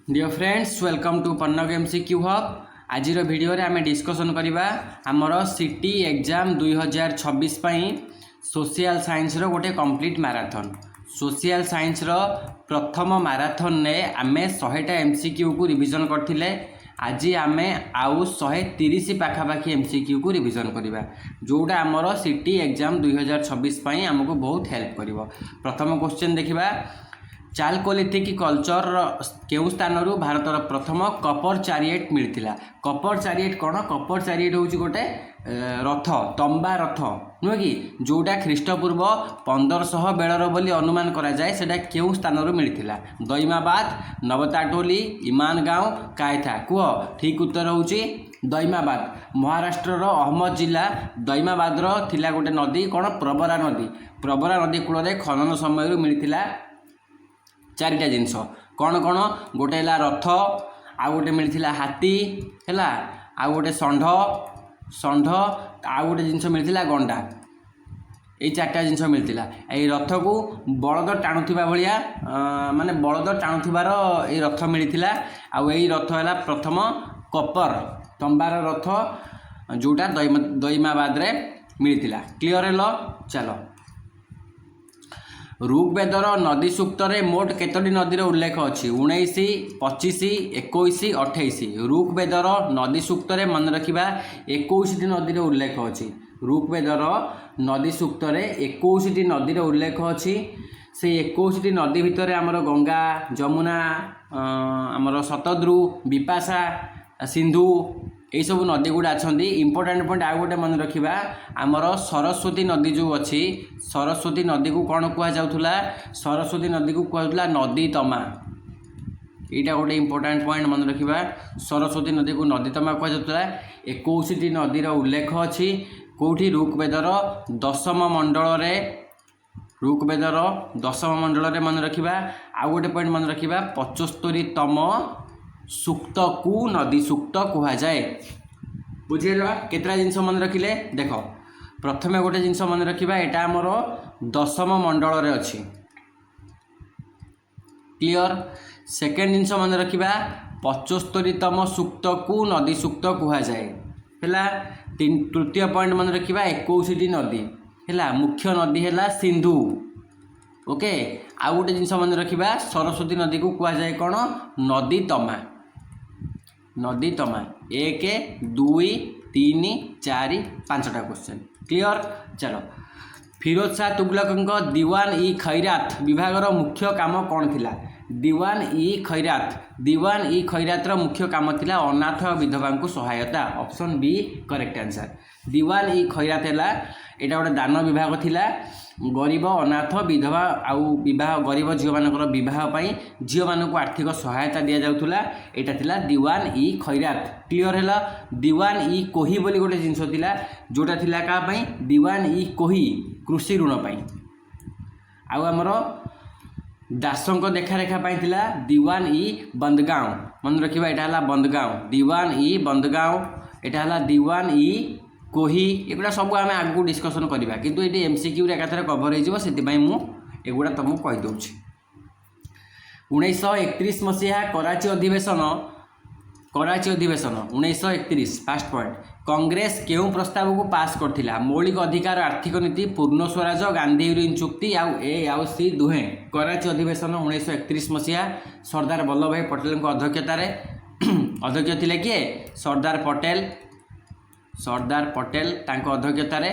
Dear friends welcome to Pannag MCQ hub. आज video रे आमे डिस्कशन करबा हमर सिटी एग्जाम 2026 पई सोशल साइंस रो गोटे कंप्लीट मैराथन। सोशल साइंस रो प्रथम मैराथन ने आमे 100टा एमसीक्यू को रिवीजन करथिले। आज आमे आउ 130 पाखापाखी एमसीक्यू को रिवीजन करबा जोटा हमर सिटी एग्जाम 2026 पई हमको बहुत हेल्प करिवो। प्रथम क्वेश्चन देखिबा, चालकोलिथिक कल्चर केउ स्थान भारतर प्रथम कपर चारिएट मिलता। कपर चारिएट कौन? कपर चारिएट हूँ गोटे रथ, तंबा रथ नुह कि जोटा ख्रीष्टपूर्व 1500 बेलर बोली अनुमान करा जाए। सेटा केउ स्थान मिलता? दैमाबाद, नवताटोली, इमान गाँव, कायथा। कह ठीक उत्तर हूँ दैमाबाद। महाराष्ट्र अहमद जिला दैमाबाद थिला गोटे नदी कौन? प्रवरा नदी। प्रवरा नदी कूल खनन समय मिलता चारिटा जिनस कौन कौन? गोटे है रथ, आउ गोटे मिलता हाथी है, आउ गोटे षंढ आउ गोटे जिनस मिलता गंडा। ये चार्टा जिनस मिलता। ये रथ को बलद टाणुवा भाया माने बलद टाणुवार ये रथ मिलता। आउ यही रथ है प्रथम कपर तंबार रथ जोटा दैमाबाद रे मिलता। क्लियर है? चलो, ऋग्वेदर नदी सूक्त मोट केतोटी नदीर उल्लेख अच्छी? 19, 25, 21, 28। ऋग्वेदर नदी सूक्त मन रखा 21टी नदीर उल्लेख अच्छी। ऋग्वेदर नदी सूक्त 21टी नदीर उल्लेख अच्छी। से 21टी नदी भितर आमर गंगा, जमुना, आमर शतद्रु, विपाशा, सिंधु यही सब नदी गुड़ा अच्छा। इंपोर्टाट पॉइंट आउ गोटे मन रखा, आमर सरस्वती नदी जो अच्छी, सरस्वती नदी को कौन कहला? सरस्वती नदी को कहला नदी तमा। यहाँ गोटे इंपोर्टाट पॉइंट मन रखा, सरस्वती नदी को नदी तमा कहला। 21टी नदीर उल्लेख अच्छी कौटी? ऋग्वेदर दशम मंडल रे। ऋग्वेदर दशम मंडल रे मन रखा। आउ गोटे पॉइंट मन रखा, 75तम सूक्त को नदी सूक्त कह जाए। बुझेगा केतरा जिनस मन रखिले? देख, प्रथम गोटे जिनस मन रखा, यहाँ आमर दशम मंडल रे अच्छी। क्लियर? सेकेंड जिनस मन रखा, 75तम सूक्त को नदी सूक्त कह जाए है। तृतीय पॉइंट मन रखा, 21टी नदी है। मुख्य नदी है सिंधु। ओके, आउ गोटे जिनस मन रखा, सरस्वती नदी को कह जाए कौन? नदी तमा। नदी तमा 1, 2, 3, 4, 5टा क्वेश्चन। क्लियर? चलो, फिरोज शाह तुगलक दीवान ई खैरात विभागर मुख्य काम कौन थिला? दीवान ई खैरात, दीवान ई खैरातर मुख्य काम थिला अनाथ विधवा को सहायता। Option B correct answer. दीवान ई खैरात है यहाँ गोटे दान विभाग थिला। गरीब, अनाथ, विधवा आउ विवाह गरीब झील मानकर बहुत झील मान को आर्थिक सहायता दि जाऊला। यहाँ थिला दीवान ई खैरात। क्लियर है? दीवान ई कोही बोली गोटे जिनस थिला जोटा थिला का पई? दीवान ई कोही कृषि ऋण पाई। आउ आमर दासों देखा रेखा पाई थिला दीवान ई बंदगांव। मन रखा, यहाँ है बंदगांव। दीवान ई बंदगांव, यहाँ है दीवान ई कोही। एगुड़ा सब आम आगू डिस्कसन करवा, किंतु ये एमसीक्यू एकाथरे कभर होगुड़ा तुमको कहीदे। 1931 मसीहा कराची अधिवेशन 1931 फास्ट पॉइंट कांग्रेस केउ प्रस्ताव को पास करथिला? मौलिक अधिकार, आर्थिक नीति, पूर्ण स्वराज, गांधी यूरिन चुक्ति आउ सी दुहे। कराची अधिवेशन 1931 मसीहा सरदार वल्लभ भाई पटेल अध्यक्षतार अध्यक्ष थिले किए? सरदार पटेल। सरदार पटेल तांको अध्यक्षतार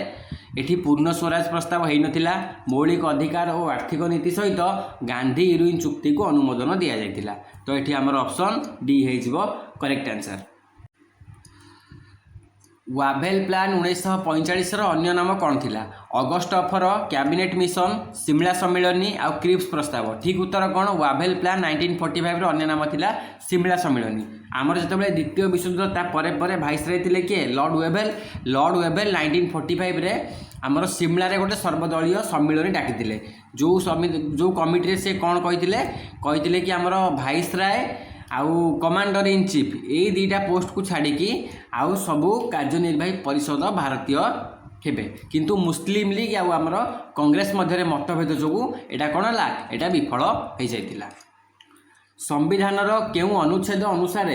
एठी पूर्ण स्वराज प्रस्ताव होई नथिला। मौलिक अधिकार और आर्थिक नीति सहित गांधी यूरिन चुक्ति को अनुमोदन दि जाइतिला। तो एठी हमर ऑप्शन डी हेजिबो करेक्ट आंसर। वाभेल प्लान 1945 अन्य नाम कौन थिला? August offer, cabinet mission, Shimla सम्मिलनी आउ क्रिप्स प्रस्ताव। ठीक उत्तर कौन? वाभेल प्लान 1945 अन्य नाम थिला शिमला सम्मिलनी। आमर जो द्वितीय विश्वयुद्ध ता परे परे भाइसराय थिले किए? लॉर्ड वेभेल। लॉर्ड वेभेल 1945 रे आमर शिमला रे गोटे सर्वदलीय सम्मिलनी डाकिथिले। जो कमिटी से कौन कही कि आमर भाइसराय आउ कमांडर इन चीफ यही दुईटा पोस्ट को छाड़ी आउ सबू कार्यनिर्वाही परिषद भारतीय हेबे। किंतु मुस्लिम लीग आउ आमर कांग्रेस मध्य मतभेद जो यहाँ कौन है? यहाँ विफल हो जाइतिला। संविधानर केउं अनुच्छेद अनुसार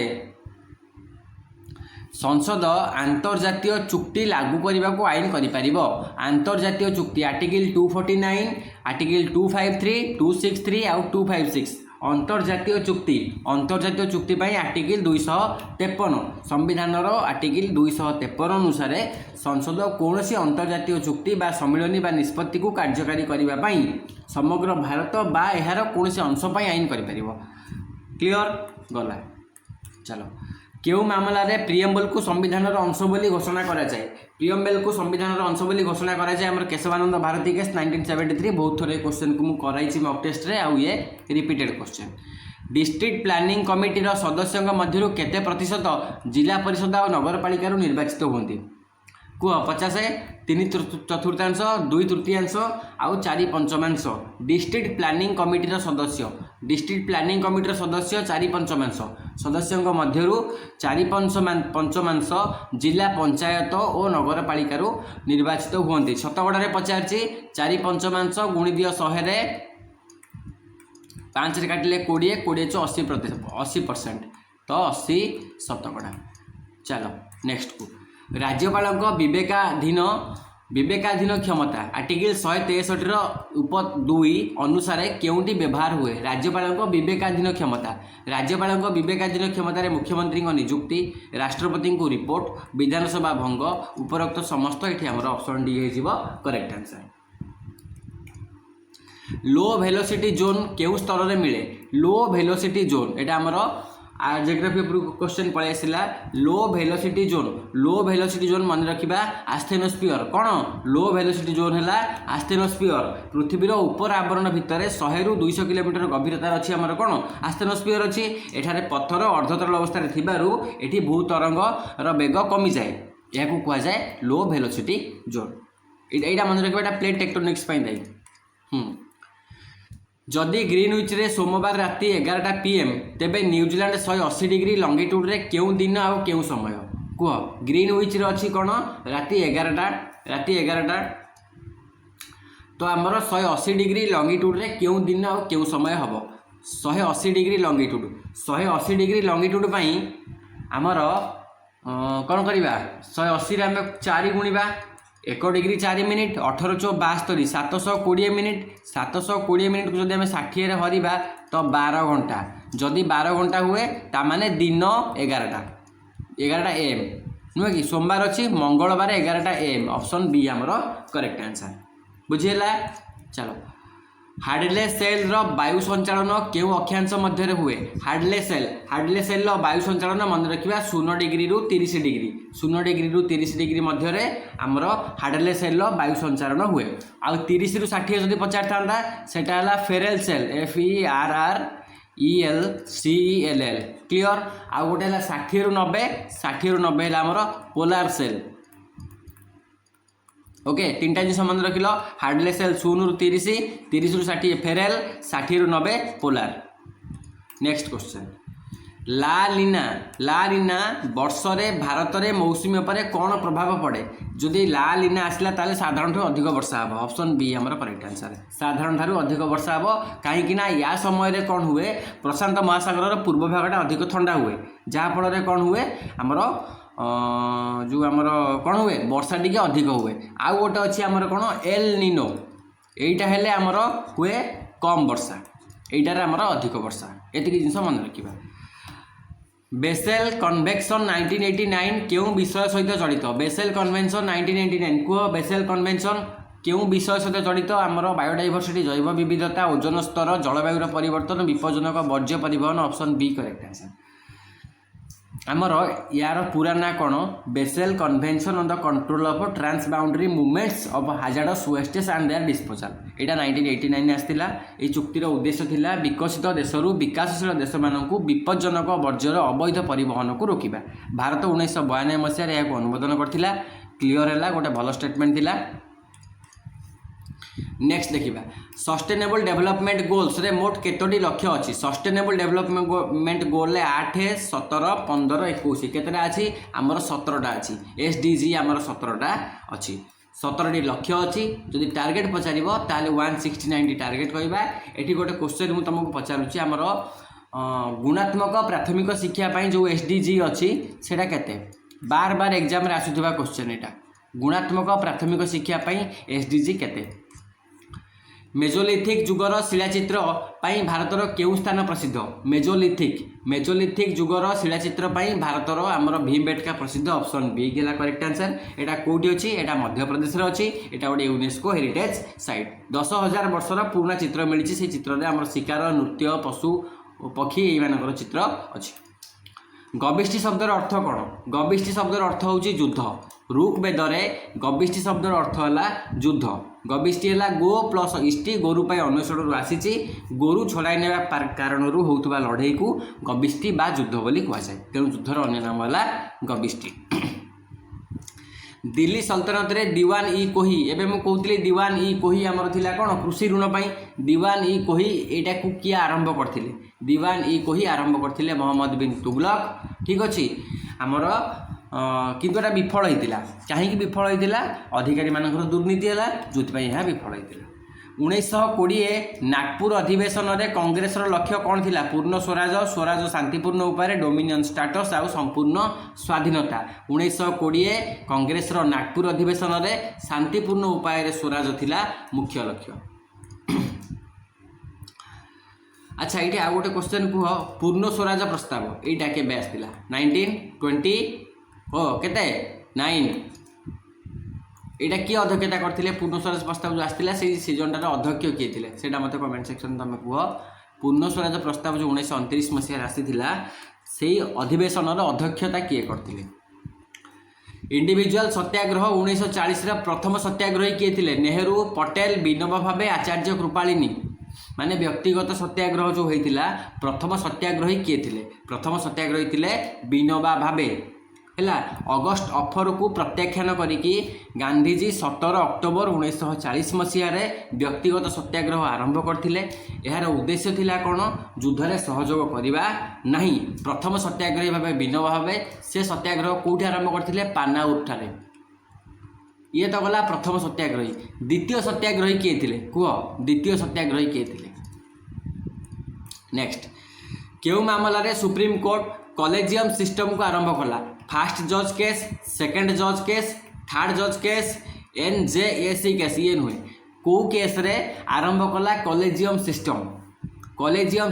संसद आंतर्जातीय चुक्ति लागू करने को आईन करिपारिबो। आंतर्जातीय चुक्ति आर्टिकल 249, आर्टिकल 253, 263 आउ 256 अंतर्जातीय चुक्ति पाई आर्टिकल 253 संविधानर आर्टिकल 253 अनुसार संसद कौन सी अंतर्जातीय चुक्ति बा सम्मिलन बा निष्पत्ति को कार्यकारी करने पाई समग्र भारत बा एहार कौन से अंश पाई आईन करिपारिबो। क्लियर गला। चलो केउ मामला रे प्रियम्बल को संविधानर अंश बोली घोषणा करा जाए। प्रियम्बल को संविधानर अंश बोली घोषणा करा जाए हमर केशवानंद भारती केस 1973 बहुत थोड़े क्वेश्चन को मु कराइछि मॉक टेस्ट रे आउ ये repeated question. District planning committee रो सदस्यों मध्यरु केते प्रतिशत जिला परिषद और नगरपालिका निर्वाचित होती कुह 50 3/4 2/3 आउ 4/5 डिस्ट्रिक्ट प्लानिंग कमिटी सदस्य 4/5 सदस्यों मध्यरु 4/5 जिला पंचायत और नगरपालिका निर्वाचित होती। शतकड़ा पचारि 4/5 गुणी दियो 100 रे 5 काटिले 20 20 80% तो 80 शतकड़ा। चलो नेक्स्ट को राज्यपाल विवेकाधीन क्षमता आर्टिकल 163 उप 2 अनुसार केउंटी व्यवहार हुए। राज्यपाल विवेकाधीन क्षमता रे मुख्यमंत्री नियुक्ति राष्ट्रपति को रिपोर्ट विधानसभा भंग उपरोक्त समस्त ये आम ऑप्शन डी हो करेक्ट आंसर। लो वेलोसिटी जोन केउ स्तर में मिले। लो वेलोसिटी जोन एटा आमर जियोग्राफी क्वेश्चन पड़े आसला। लो वेलोसिटी जोन मन रखा आस्थेनोस्फियर कौन लो वेलोसिटी जोन है आस्थेनोस्फियर पृथ्वीर उपर आवरण भितर 100 ରୁ 200 किलोमीटर गभीरतार अच्छी आमर कौन आस्थेनोस्फियर अच्छी। एठारे पत्थर अर्धतरल अवस्था थिबारु एठी भूतरंग बेग कमी जाए या कह जाए लो वेलोसिटी जोन। यहाँ मन रखा प्लेट टेक्टोनिक्स दायी। जदि ग्रीनविच रे सोमवार राति 11टा PM तेबे न्यूजीलैंड 180 डिग्री लंगिट्यूड रे केउं दिन आउ केउं समय कह। ग्रीनविच रे अच्छी कौन राति 11टा तो आमर 180 डिग्री लंगिट्यूड रे केउं दिन आउ केउं समय हम 180 डिग्री लंगिट्यूड पाई आमर कौन करवा 180 रे आम 4 गुणिबा 1 डिग्री 4 मिनिट 18 × 72 720 मिनिट 720 मिनिट को जब आम 60 रे हरिबा तो 12 घंटा। जदि 12 घंटा हुए तामाने दिन 11टा AM नुह कि सोमवार अच्छी मंगलवार 11टा AM ऑप्शन बी आमर करेक्ट आंसर बुझीला। चलो हार्डले सेल वायु संचालन केउ अक्षांश मध्य हुए। हार्डले सेल वायु संचालन मन रखा 0 डिग्री ରୁ 30 डिग्री 0 डिग्री ରୁ 30 डिग्री मध्य आमर हार्डले सेल वायु संचालन हुए। आ 30 ରୁ 60 जदि पचार था सेटा फेरेल सेल FERRELCELL क्लियर। आ गोटे 60 ରୁ 90 आमर पोलार सेल। ओके तीनटा जिन मन रखिल हार्डले सेल 0 ରୁ 30 30 ରୁ 60 फेरेल 60 ରୁ 90 पोलार। नेक्स्ट क्वेश्चन ला लीना वर्ष रे भारत में मौसुमी पर कौन प्रभाव पड़े। जदि ला लीना आसला ताले साधारण ठू अधिक वर्षा हे ऑप्शन बी आमर करेक्ट आंसर। साधारण ठारू अधिक वर्षा हे कहीं या समय रे कौन हुए प्रशांत महासागर पूर्व भागटा अधिक ठंडा हुए जहाँफल कौन हुए आमर जो आमर कौन हुए वर्षा टी अधिक हुए। आउ गोटे अच्छी आमर कौन एल निनो यहीटा हेले आमर हुए कम वर्षा यहीटार आमर अधिक वर्षा एतिक जिनस मन रखा। बेसेल कन्वेंशन 1989 केउं विषय सहित जड़ित। बेसेल कन्वेंशन 1989 कह बेसेल कन्वेंशन केउं विषय सहित जड़ित आमर बायोडाइवर्सिटी जैव विविधता ओजोन स्तर जलवायुर परिवर्तन विपज्जनक वर्ज्य परिवहन ऑप्शन बी करेक्ट आंसर। आमर यार पूरा ना कौन Basel convention on the control of transboundary movements of hazardous wastage and their disposal. यहाँ 1989 आसला। ये चुक्तिर उद्देश्य थिला विकसित देशरू विकासशील देश मानकु विपज्जनक वर्ज्यर अवैध परिवहन को रोकिबा। भारत 1992 मसीह यह अनुमोदन करथिला। क्लियर है गोटे भल स्टेटमेंट थिला। नेक्स्ट देखिबा सस्टेनेबल डेवलपमेंट गोल्स रे मोट केतोटी लक्ष्य अच्छी। सस्टेनेबल डेवलपमेंट गोल 8 17 15 21 केतटा अच्छी आमर 17टा अच्छी। SDG आमर 17टा अच्छी 17टी लक्ष्य अच्छी। जदि टार्गेट पचार ताले 169 टार्गेट कहवा। ये गोटे क्वेश्चन मुझे तुमको पचारूँ आमर गुणात्मक प्राथमिक शिक्षा जो SDG अच्छी सेटा केते बार बार एग्जाम रे आसुथिबा क्वेश्चन एटा गुणात्मक प्राथमिक शिक्षा SDG केते मेजोलिथिक जुगर शिलाचित्र पाई भारतर केउ स्थान प्रसिद्ध मेजोलिथिक जुगर शिलाचित्र पाई भारतर आमर भीमबेटका प्रसिद्ध ऑप्शन बी गेला करेक्ट आंसर एटा कोठी अछि एटा मध्य प्रदेश रे अछि एटा गोटे यूनेस्को हेरिटेज साइट 10,000 वर्षर पुराना चित्र मिली से चित्र रे आमर शिकार नृत्य पशु पक्षी एई मानकर चित्र अछि गविष्ठी शब्दर अर्थ कौन गविष्ठी शब्दर अर्थ होची युद्ध ऋग्वेद रे गविष्ठी शब्दर अर्थ है युद्ध गविष्ठी है गो प्लस इष्टि गोरु पाई अन्वेषण आसी गोरु छड़ाई ने कारण होता लड़ाई को गविष्ठी बा युद्ध बोली कहुए तेणु युद्धर अन्य नाम है गविष्ठी दिल्ली सल्तनत रे दीवान ई कोही एबे मु कहूतली दीवान ई कोही आमर थिला कोन कृषि ऋण पाई दीवान ई कोही एटा को किया आरंभ करथिले दीवान ई कोही आरंभ करथिले मोहम्मद बिन तुगलक ठीक अछि आमर किंतु एटा विफल होइतिला काहे कि विफल होइतिला अधिकारी मानकर दुर्नीति हला जोति पई यहा विफल होइतिला 1920 नागपुर अधिवेशन में कांग्रेस लक्ष्य कौन थिला पूर्ण स्वराज शांतिपूर्ण उपाय डोमिनियन स्टाटस आउ संपूर्ण स्वाधीनता 1920 कांग्रेस नागपुर अधिवेशन में शांतिपूर्ण उपाय स्वराज थिला मुख्य लक्ष्य। अच्छा ये आउ गोटे क्वेश्चन कह पूर्ण स्वराज प्रस्ताव यहीटा केबे आसला 1920 ओ केते 9 एटा किए अध्यक्षता करथिले पूर्ण स्वराज प्रस्ताव जो आसला से सीजनटार अध्यक्ष किए थिले सेटा मते कमेंट सेक्शन तुम कह पूर्ण स्वराज प्रस्ताव जो 1929 मसीह आसीथिला से अधिवेशन अध्यक्षता किए करथिले। इंडिविजुअल सत्याग्रह 1940 प्रथम सत्याग्रही किए थिले नेहरू पटेल विनोबा भावे आचार्य कृपालिनी माने व्यक्तिगत सत्याग्रह जो होइतिला प्रथम सत्याग्रही किए थिले प्रथम सत्याग्रही थिले विनोबा भावे है अगस्ट ऑफर को प्रत्याख्यान करिकी गांधीजी 17 अक्टोबर 1940 मसीह व्यक्तिगत सत्याग्रह आरंभ करथिले यार उद्देश्य थिला कौन युद्ध सहयोग करवा नहीं प्रथम सत्याग्रही भाव विनोबा भावे से सत्याग्रह कौटी आरंभ करथिले पानाउर ठारे ये तो गला प्रथम सत्याग्रही द्वितीय सत्याग्रही किए थिले कुह द्वितीय सत्याग्रही किए थिले। नेक्स्ट केउ मामला रे सुप्रीम कोर्ट कॉलेजियम सिस्टम को आरंभ कला फास्ट जज केस सेकंड जज केस थर्ड जज केस NJAC केस ये नुहे कौ केस रे आरंभ कला कॉलेजियम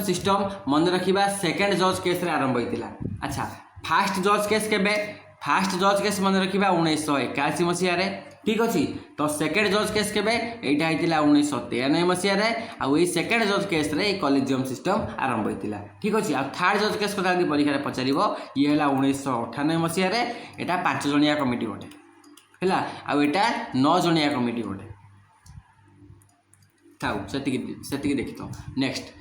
सिस्टम मन रखिबा सेकंड जज केस रे आरंभ होइतिला। अच्छा फास्ट जज केस केबे फास्ट जज केस मन रखिबा 1981 मसीह रे ठीक अच्छी तो सेकेंड जज केस केबे एटा होइतिला 1993 मसीह रे आ ए सेकेंड जज केस रे कॉलेजियम सिस्टम आरंभ होइतिला ठीक अच्छी आ थर्ड जज केस कथा परीक्षा रे पचारिबो ये हला 1998 मसीह रे एटा 5 जणिया कमिटी गोटे हैला आ एटा 9 जणिया कमिटी गोटे थाउ सेतिकी देखितो। नेक्स्ट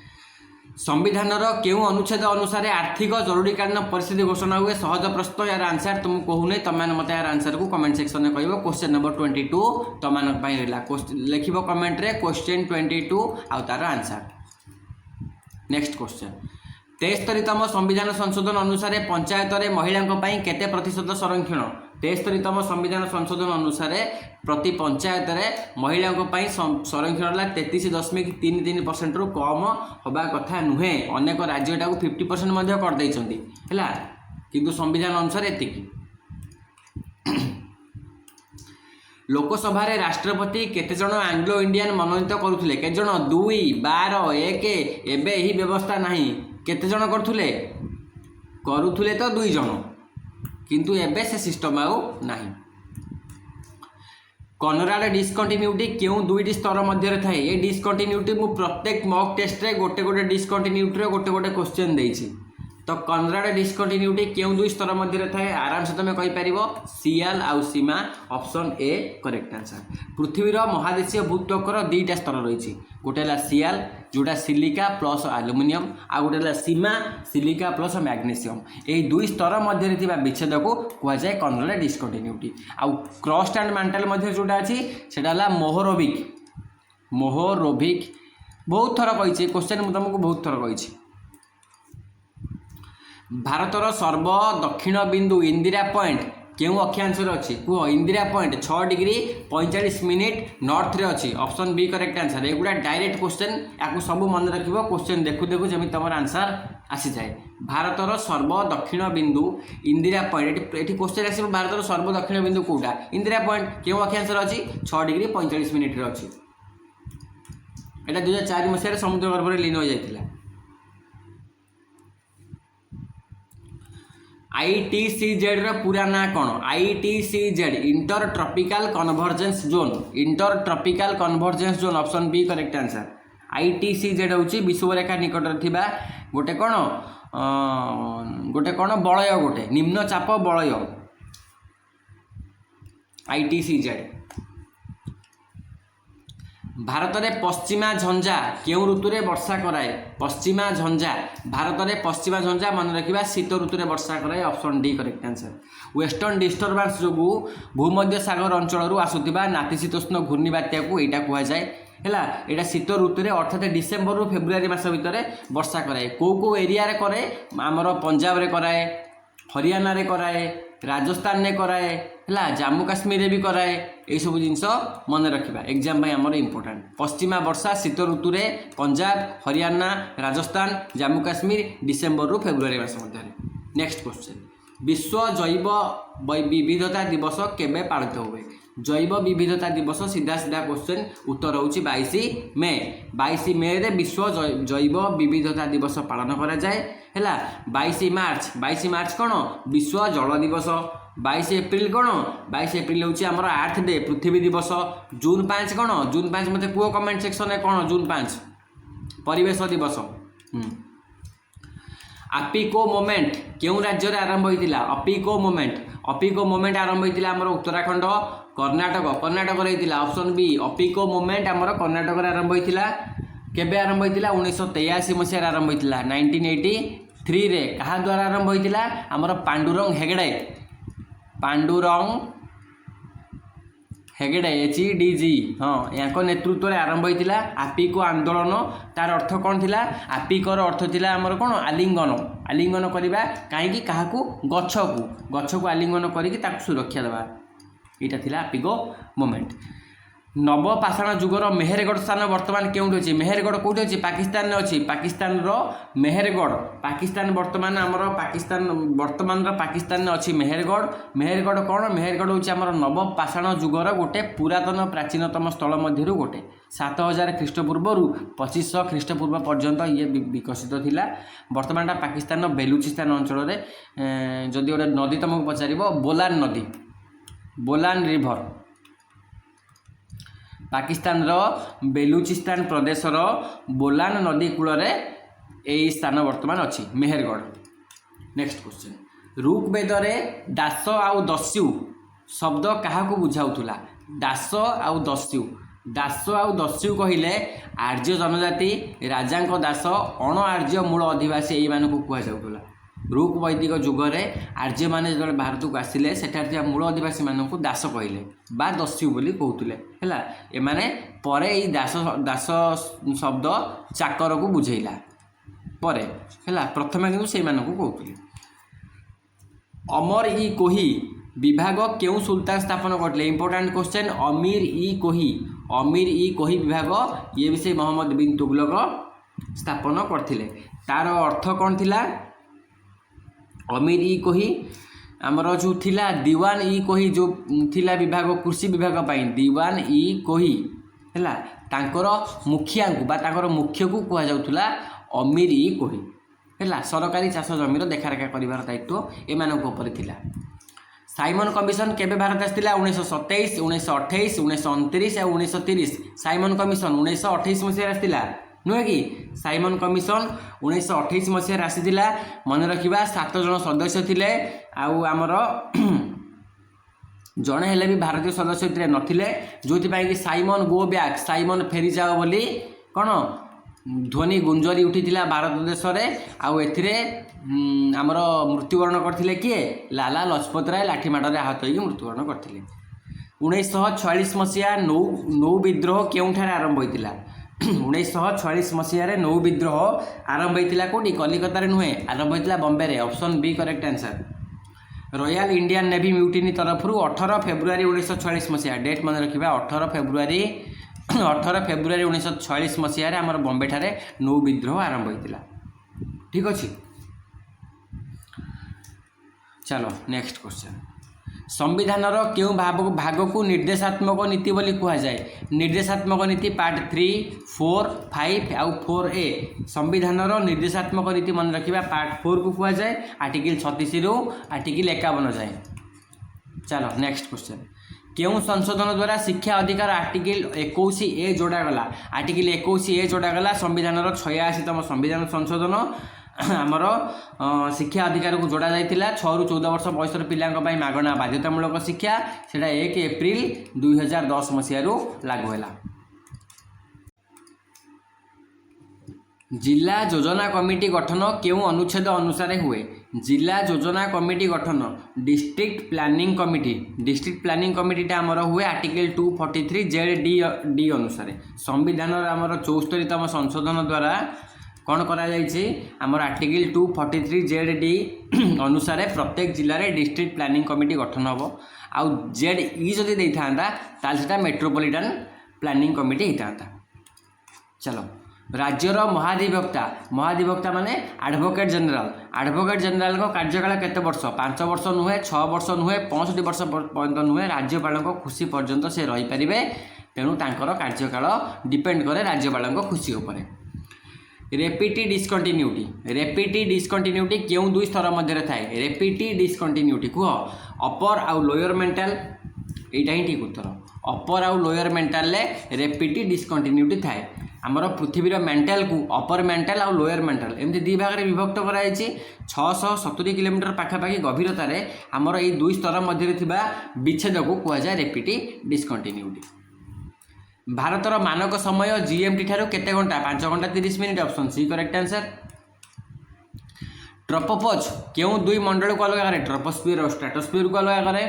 संविधान केउ अनुच्छेद अनुसार आर्थिक जरूरीकालीन परिस्थिति घोषणा हुए सहज प्रश्न यार आंसर तुम कहूने तुम मत यार आंसर को कमेंट सेक्शन में कह क्वेश्चन नंबर 22 तुम लिख कमेंट रे क्वेश्चन 22 आउ तार आंसर। नेक्स्ट क्वेश्चन 73तम संविधान संशोधन अनुसार पंचायत रे महिलांक पई केते प्रतिशत संरक्षण 73तम संविधान संशोधन अनुसार प्रति पंचायत रे महिलांक पई संरक्षण 33.33% रु कम होबा कथा नुहे अनेक राज्य को 50% मध्य कर दैछंती हैला किंतु संविधान अनुसार एतिकी। लोकसभा रे राष्ट्रपति केते जण आंग्लो इंडियन मनोनीत करुथिले केते जण 2 12 1 एबे एही व्यवस्था नाही केते जण करुथिले तो 2 जण किंतु एबे से सिस्टम आउ नाही। कनराड डिस्कंटिन्यूटी क्यों 2टी स्तर मध्य थाए ये डिस्कंटिन्यूटी मु प्रत्येक मॉक टेस्ट रे गोटे गोटे डिस्कंटिन्यूटी रे गोटे गोटे क्वेश्चन देइछि तो कनराड डिस्कंटिन्यूटी क्यों 2 स्तर मध्य थाए आराम से तुम कहि परिबो सियाल आउ सीमा ऑप्शन ए करेक्ट आंसर। पृथ्वीर महादेशीय भूत्वकर 2टा स्तर रही गोटे है सियाल जोटा सिलिका प्लस आलुमिनियम आ गोटे है सीमा सिलिका प्लस मैग्नेशियम यही 2 स्तर मध्य विच्छेद को कहुए कनराड डिस्कंटिन्यूटी आउ क्रस्ट एंड मैंटल मध्य जोटा अच्छी से मोहोरोविक बहुत थर कही क्वेश्चन मुझे तुमको बहुत थर कही भारतर सर्व दक्षिण बिंदु इंदिरा पॉइंट क्यों अक्षांश अच्छी कह इंदिरा पॉइंट 6 डिग्री 45 मिनिट नॉर्थ रे अच्छी ऑप्शन बी करेक्ट आंसर एगुड़ा डायरेक्ट क्वेश्चन या सब मन रख क्वेश्चन देखु देखु जमी तुम आंसर आसी जाए भारतर सर्व दक्षिण बिंदु इंदिरा पॉइंट ये क्वेश्चन आस भारतर सर्व दक्षिण बिंदु कौटा इंदिरा पॉइंट क्यों अक्षांश अच्छी 6 डिग्री 45 मिनिट अच्छी यहाँ 2004 मसीह समुद्र गर्भ में लीन हो जाता ITCZ पूरा ना कौन ITCZ inter tropical convergence zone inter tropical convergence zone option B correct answer ITCZ हूँ विषुवरेखा निकट थिबा गोटे कौन बलय गोटे निम्नचाप बलय ITCZ भारत में पश्चिमा झंझा क्यों ऋतु में वर्षा कराए पश्चिमा झंझा भारत में पश्चिमा झंझा मन रखा शीत ऋतु में वर्षा कराए option D correct answer western disturbance जो भूमध्य सागर अंचल आसुवा नातिशीतोष्ण घूर्णिबात्या को यहाँ कहुए है शीत ऋतु में अर्थात डिसेम्बर रु फेब्रुआरी मास भितर वर्षा कराए कौ एरिया रे कराए आमर पंजाब रे कराए हरियाणा रे कराए राजस्थान ने कराए है जम्मू काश्मीर रे भी कराए ये सब जिनस मन रखा एग्जाम आमर इम्पोर्टाट पश्चिमा वर्षा शीत ऋतु में पंजाब हरियाणा राजस्थान जम्मू काश्मीर डिसेम्बर रु फेब्रुआरी मास मध्य नेक्स्ट क्वेश्चन विश्व जैव विविधता दिवस केबे पालित हुए जैव विविधता दिवस सीधा सीधा क्वेश्चन उत्तर होची 22 मे 22 मे रे विश्व जैव विविधता दिवस पालन करा जाए है 22 मार्च कौन विश्व जल दिवस 22 एप्रिल कौन 22 एप्रिल हूँ आमर अर्थ डे पृथ्वी दिवस जून 5 कौन जून 5 मत कुह कमेंट सेक्शन में कौन जून 5 परिवेश दिवस अपिको मोमेंट क्यों राज्य में आरंभ होता अपिको मोमेंट आरंभ होता आमर उत्तराखंड कर्णाटक होता ऑप्शन बी अपिको मोमेंट आमर कर्णाटक आरंभ होता केबे आरंभ होता 1983 मसीह आरंभ होता 1983 रे कहा द्वारा आरंभ होता आमर पांडुरंग हेगड़े HDG हाँ यहाँ नेतृत्व में आरंभ होता आपिको आंदोलन तार अर्थ कौन थिला आपिकर अर्थ थिला आमर कौन आलिंगन करवा कहीं क्या गछ को आलिंगन करके सुरक्षा देवा यहाँ थिला आपिको मोमेंट नवपाषाण जुगर मेहरगढ़ स्थान वर्तमान क्योंठी अच्छी मेहरगढ़ कौटी अच्छी पाकिस्तान में अच्छी पाकिस्तान मेहरगढ़ पाकिस्तान वर्तमान आमर वर्तमान पाकिस्तान में अच्छी मेहरगढ़ कौन मेहरगढ़ हूँ आमर नवपाषाण जुगर गोटे पुरातन प्राचीनतम स्थल मध्य गोटे 7000 ख्रीष्टपूर्व 2500 ख्रीष्टपूर्व पर्यंत ये विकसित थिला वर्तमान पाकिस्तान बेलुचिस्तान अंचल में जदि गोटे नदी तुमको पचार बोलान नदी बोलान रिभर पाकिस्तान बेलुचिस्तान प्रदेशर बोलान नदी कूल यही स्थान वर्तमान अच्छी मेहरगढ़ नेक्स्ट क्वेश्चन ऋग्वेद दास आउ दस्यु शब्द क्या बुझाऊला दास आउ दस्यु कहले आर्य जनजाति राजा दास अण आर्य मूल अधिवासी यही कहला ऋग वैदिक जुगरे आर्य मैंने जो भारत को आसिले सेठार मूल आदिवासी मानक दास कहले बा दस्यु बोली कहते है एमाने परे ई दास शब्द चाकर को बुझेला परे है प्रथम किंतु से कहते अमर ई कोही विभाग क्यों सुल्तान स्थापन करते इंपोर्टाट क्वेश्चन अमीर ई कोही विभाग ये भी से मोहम्मद बिन तुगलक स्थापन करते तार अर्थ कौन थिला अमीर ई कोही आमर जो थिला दीवान ई कोही जो थिला विभाग कृषि विभाग पाई दीवान ई कोही है तांकर मुखिया को मुख्य को कह जाउथुला अमीर ई कोही है सरकारी चाष जमीर देखारेखा कर दायित्व एमानक थिला साइमन कमिशन केबे भारत आसला 1927 1928 1929 और 1930 साइमन कमिशन 1928 मसीह आसला नुहे कि साइमन कमिशन 1928 मसीह आसीला मन रखा 7 जन सदस्य थिले आमर जड़े हेले भी भारतीय सदस्य नथिले जो कि साइमन गो बैक साइमन फेरी जाओ बोली कौन ध्वनि गुंजरी उठी भारत देश में आमर मृत्युवरण करते किए लाला लजपत राय लाठीमाड़े आहत हो मृत्युवरण करते 1946 मसीहा नौ विद्रोह केउठारे आरंभ होता 1946 मसीह नौ विद्रोह आरंभ होता कौटी कलिकतार नुहे आरंभ होता बॉम्बे रे option B correct answer royal Indian navy mutiny तरफ 18 फेब्रुआरी 1946 मसीहा डेट मन रखा 18 फेब्रुआरी 1946 मसीह आमर बॉम्बे ठारे नौ विद्रोह आरंभ होता ठीक अच्छे। चलो नेक्स्ट क्वेश्चन, संविधानर क्यों भाग को निर्देशात्मक नीति बोली कहुए? निर्देशात्मक नीति पार्ट 3, 4, 5 आउ 4A। संविधानर निर्देशात्मक नीति मन रखा पार्ट 4 को कहुए, आर्टिकल 36 रु आर्टिकल 51 जाए। चलो नेक्स्ट क्वेश्चन, क्यों संशोधन द्वारा शिक्षा अधिकार आर्टिकल 21A जोड़ा गला? आर्टिकल 21A जोड़ा गला संविधानर 86तम संविधान संशोधन आमर शिक्षा अधिकार को जोड़ा जाइतिला। 6 ରୁ 14 वर्ष बयसर पिलांक पई मागणा बाध्यतामूलक शिक्षा, सेटा 1 एप्रिल 2010 मसीह लागू हैला। जिला योजना कमिटी गठन क्यों अनुच्छेद अनुसार हुए? जिला योजना कमिटी गठन district planning committee, district planning कमिटीटा आमर हुए आर्टिकल 243 ZD अनुसार। संविधान आमर 74तम संशोधन द्वारा कौन करा जाइए? आमर आर्टिकल 243 ZD अनुसार प्रत्येक जिले में डिस्ट्रिक्ट प्लानिंग कमिटी गठन हम। आउ ZE जदि देता ताल मेट्रोपॉलिटन प्लानिंग कमिटी होता। चलो राज्यर महाधिवक्ता माने एडवोकेट जनरल। एडवोकेट जनरल को कार्यकाल केते वर्ष? 5 वर्ष नुहे, 6 वर्ष नुहे, 65 वर्ष पर्यंत नुहे। राज्यपाल खुशी पर्यंत से रही पारे, तेणु तांकर कार्यकाल डिपेंड करे राज्यपाल खुशी उपरे। रेपिटी डिस्कंटिन्यूटी क्यों 2 स्तर मध्य थाए? रेपिटी डिस्कंटिन्यूटी कह अपर आउ लोअर मेंटल, यहीटा ही ठीक उत्तर। अपर आउ लोअर मेंटल रेपिटी डिस्कंटिन्यूटी थाए। आमर पृथ्वीर मेंटल को अपर मेंटल आउ लोअर मेंटल एमती 2 भाग में विभक्त कराई। 670 किलोमीटर पाखापाखि गभीरतार आमर ये 2 स्तर मध्य विच्छेद को कहुए रेपिटी डिस्कंटिन्यूटी। भारतर मानक समय GMT ठारू केते घंटा? 5 घंटा 30 minute. Option C correct answer. Tropopause क्यों 2 मंडल को अलग करे? ट्रोपोस्फीयर और स्ट्रेटोस्फीयर को अलग करे।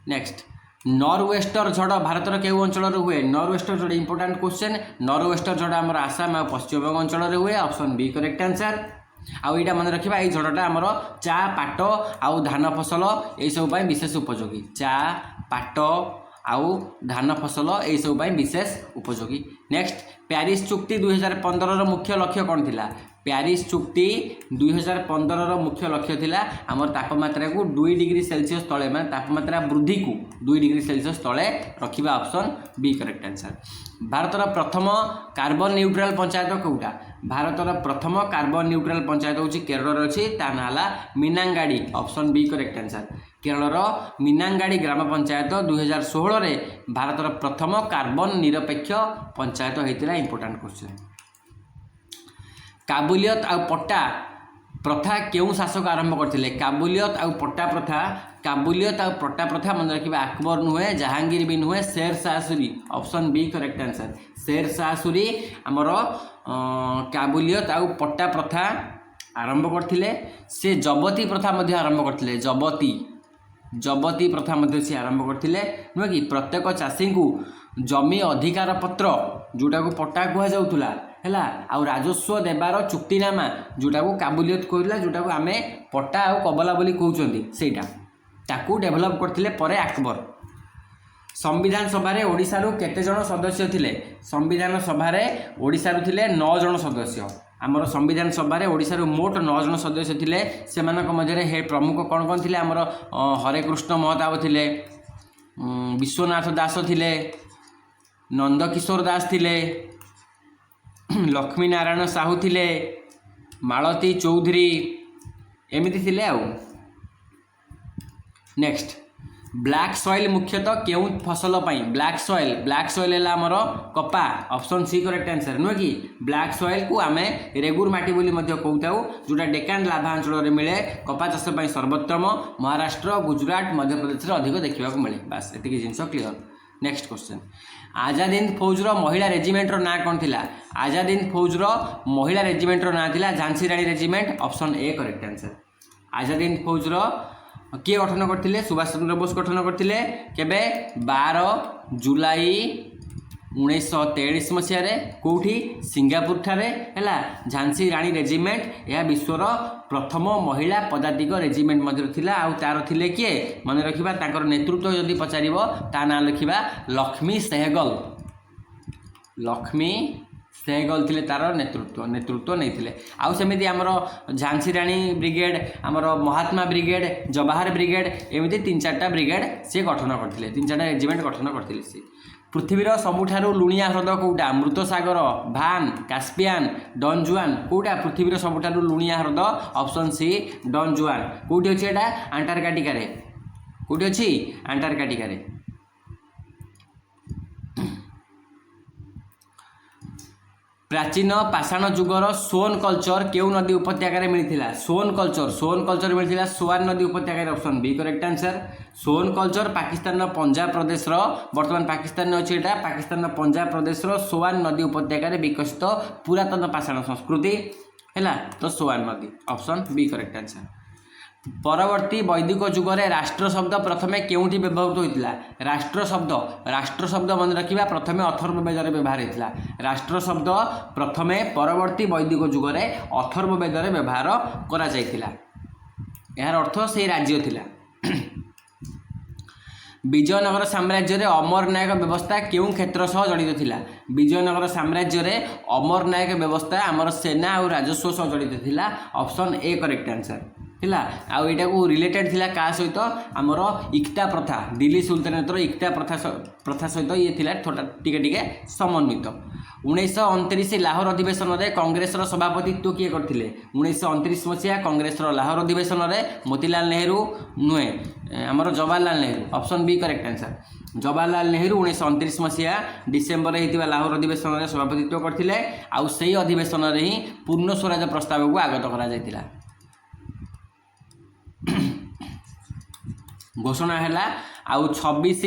नेक्स्ट, नॉर्वेस्टर झड़ भारतर केउ अंचल हुए? नॉर्वेस्टर झड़ इंपोर्टेंट क्वेश्चन। नॉर्वेस्टर झड़ आमर आसाम और पश्चिम बंग अंचल हुए। Option B correct answer. आउ यहाँ मन रखा ये झड़टा आमर चा पाट आउ धान फसल ये सब विशेष उपयोगी। चा पाट आउ धान फसल ये सब विशेष उपयोगी। नेक्स्ट, प्यारिस चुक्ति 2015 मुख्य लक्ष्य कौन थिला? प्यारिस चुक्ति 2015 मुख्य लक्ष्य थिला आमर तापमात्रा को 2 डिग्री सेल्सियस तले माने तापमात्रा वृद्धि को 2 डिग्री सेल्सियस तले रखिबा। Option B correct answer. भारतर प्रथम कार्बन न्यूट्रल पंचायत कौटा? भारतर प्रथम कार्बन न्यूट्रल पंचायत हूँ केरल अच्छी, ता ना Meenangadi. Option B correct answer. केरलर मीनांगाड़ी ग्राम पंचायत 2016 रे भारतर प्रथम कार्बन निरपेक्ष पंचायत होता। इंपोर्टेंट क्वेश्चन, काबुलियत आउ पट्टा प्रथा क्यों शासक आरंभ करते? काबुलियत आउ पट्टा प्रथा, काबुलियत आउ पट्टा प्रथा मन रखा अकबर नुहे, जहांगीर भी नुहे, Sher Shah Suri. Option B correct answer. Sher Shah Suri आमर काबुलियत आउ पट्टा प्रथा आरंभ करते। से जबती प्रथा मध्य आरंभ करते। जबती प्रथा मध्य से आरंभ करते नुहे कि प्रत्येक चाषी को जमी अधिकार पत्र जोटा को पट्टा कह जाऊला है आउ राजस्व देवार चुक्तिनामा जोटा को काबुलियत कहला, जोटा को आमे पट्टा आउ कबला बोली कहउचंदी सेटा ताकू डेभलप करथिले परे अकबर। संविधान सभा ओडिशा रु केते जण सदस्य थिले? संविधान सभा ओडिशा रु थिले 9 जण सदस्य। आमर संविधान सभा ओडिशा रु मोट 9 जण सदस्य थिले। सेमानक मध्यरे हे प्रमुख कौन कौन थिले? आमर हरे कृष्ण महताब थिले, विश्वनाथ दास थिले, नंदकिशोर दास थिले, लक्ष्मी नारायण साहू थिले, मालती चौधरी एमिति थिले। आउ नेक्स्ट, ब्लैक सॉइल मुख्यतः क्यों फसल पाई? ब्लैक सॉइल है आमर कपा। ऑप्शन सी करेक्ट आंसर नुहे कि ब्लैक सॉइल को आमे रेगुर माटी बोली मध्य कहूँ, जोटा डेकान लाभा अंचल मिले। कपा चाष सर्वोत्तम महाराष्ट्र, गुजरात, मध्य प्रदेश अधिक देखा मिले। बास एतिक जिनस क्लियर। नेक्स्ट क्वेश्चन, आजाद हिंद फौजर महिला रेजिमेंटर ना कौन थिला? आजाद हिंद फौजर महिला रेजिमेंटर ना थिला Jhansi Rani regiment. Option A correct answer. Azad Hind फौजर किए गठन करते? सुभाष चंद्र बोस गठन करते। केबे? 12 जुलाई 1943 मसीह कौटी? सिंगापुर ठारे है। झांसी रानी रेजिमेंट यह विश्वर प्रथम महिला पदातिक रेजिमेंट मध्य थिला। आउ तार थिले किए मन रखिबा, तांकर नेतृत्व जदि पचारिबो ता ना लिखिबा लक्ष्मी सेहगल। लक्ष्मी सेहगल थे तार नेतृत्व नहीं आउ सेमती आमर झांसी राणी ब्रिगेड आमर महात्मा ब्रिगेड जवाहर ब्रिगेड एमती 3-4टा ब्रिगेड सी गठन करते 3-4टा रेजिमेंट गठन करते सी पृथ्वीर सबुठारु लुणिया ह्रद कौटा मृत सागर भान कास्पियान डन जुआन कौटा पृथ्वीर सबुठारु लुणिया ह्रद ऑप्शन सी डन जुआन कौटी अच्छी एटा अंटार्कटिका कौटी अच्छी अंटार्कटिका प्राचीन पाषाण जुगर सोन कल्चर केउ नदी उपत्यकार मिलता सोन कल्चर मिलता सोन नदी उपत्यकार ऑप्शन बी करेक्ट आंसर सोन कल्चर पाकिस्तान पंजाब प्रदेश बर्तमान पाकिस्तान अच्छी एटा पाकिस्तान पंजाब प्रदेश सोन नदी उपत्यकार विकसित पुरातन पाषाण संस्कृति है तो सोन नदी ऑप्शन बी करेक्ट आंसर परवर्ती वैदिक जुगरे राष्ट्र शब्द प्रथमे केउठी व्यवहृत होता राष्ट्र शब्द मन रखा प्रथमे अथर्ववेदर व्यवहार होता राष्ट्र शब्द प्रथमे परवर्ती वैदिक जुगरे अथर्ववेदर व्यवहार करा जायतिला यार अर्थ से राज्य थिला विजयनगर साम्राज्य रे अमरनायक व्यवस्था केउं क्षेत्र सह जड़ित थिला विजयनगर साम्राज्य रे अमरनायक व्यवस्था आमर सेना और राजस्व सह जड़ित थिला ऑप्शन ए करेक्ट आंसर थिला आउ एटा को रिलेटेड थिला का सहित आमर इक्ता प्रथा दिल्ली सुल्तानेतर इक्ता प्रथा सहित ये थिला टिके टिके समन्वित 1929 लाहौर अधिवेशन में कांग्रेस सभापतित्व किए करथिले 1929 मसीहा कांग्रेस लाहौर अधिवेशन में मोतीलाल नेहरू नुहे आमर Jawaharlal Nehru option B correct answer Jawaharlal Nehru 1929 मसीहा डिसेम्बर होता लाहौर अधिवेशन में सभापतित्व करथिले आउ सेही अधिवेशन में ही पूर्ण स्वराज प्रस्ताव को आगत करा जायतिला घोषणा है आउ 26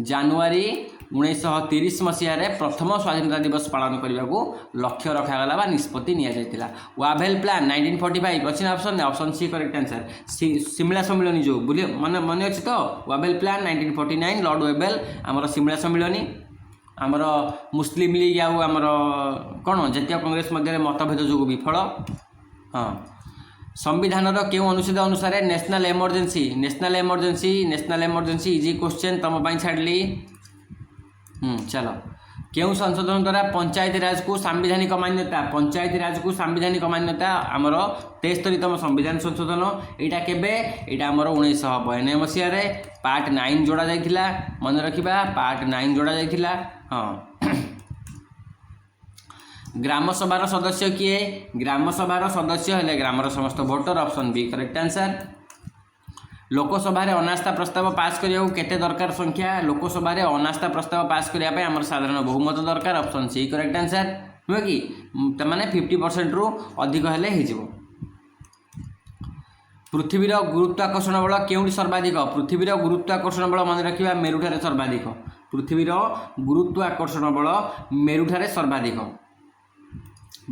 जनवरी 1930 मसीह प्रथम स्वाधीनता दिवस पालन करने को लक्ष्य रखागला बा निष्पत्ति निया वाभेल प्लान 1945 अच्छी option option C correct answer Simla सम्मिलनी जो बुले मन मन अच्छी तो वाभेल प्लान 1949 लॉर्ड वेबेल आमर सिमला सम्मिलनी आमर मुस्लिम लीग आमर कौन जातीय कांग्रेस मध्य मतभेद जो विफल हाँ संविधान क्यों अनुच्छेद अनुसार नेशनल इमरजेंसी इजी क्वेश्चन तुम छाड़ी चलो क्यों संशोधन द्वारा पंचायती राज को सांविधानिक मान्यता आमर 73तम संविधान संशोधन यहाँ केबे यहाँ आमर 1992 मसीह पार्ट 9 जोड़ा जाइथिला मन रखिबा पार्ट 9 जोड़ा जाइथिला हाँ ग्राम सभार सदस्य किए ग्राम सभार सदस्य हेले ग्रामर समस्त भोटर option B correct answer Lok Sabha अनास्था प्रस्ताव पास करिया केते दरकार संख्या लोकसभा अनास्था प्रस्ताव पास करिया आमर साधारण बहुमत दरकार ऑप्शन सी करेक्ट आंसर नुहे कि माने 50% रु अधिक हेले हिजिवो पृथ्वीर गुरुत्वाकर्षण बल केउठी सर्वाधिक पृथ्वीर गुरुत्वाकर्षण बल मन रखिबा मेरुठारे सर्वाधिक पृथ्वीर गुरुत्वाकर्षण बल मेरुठारे सर्वाधिक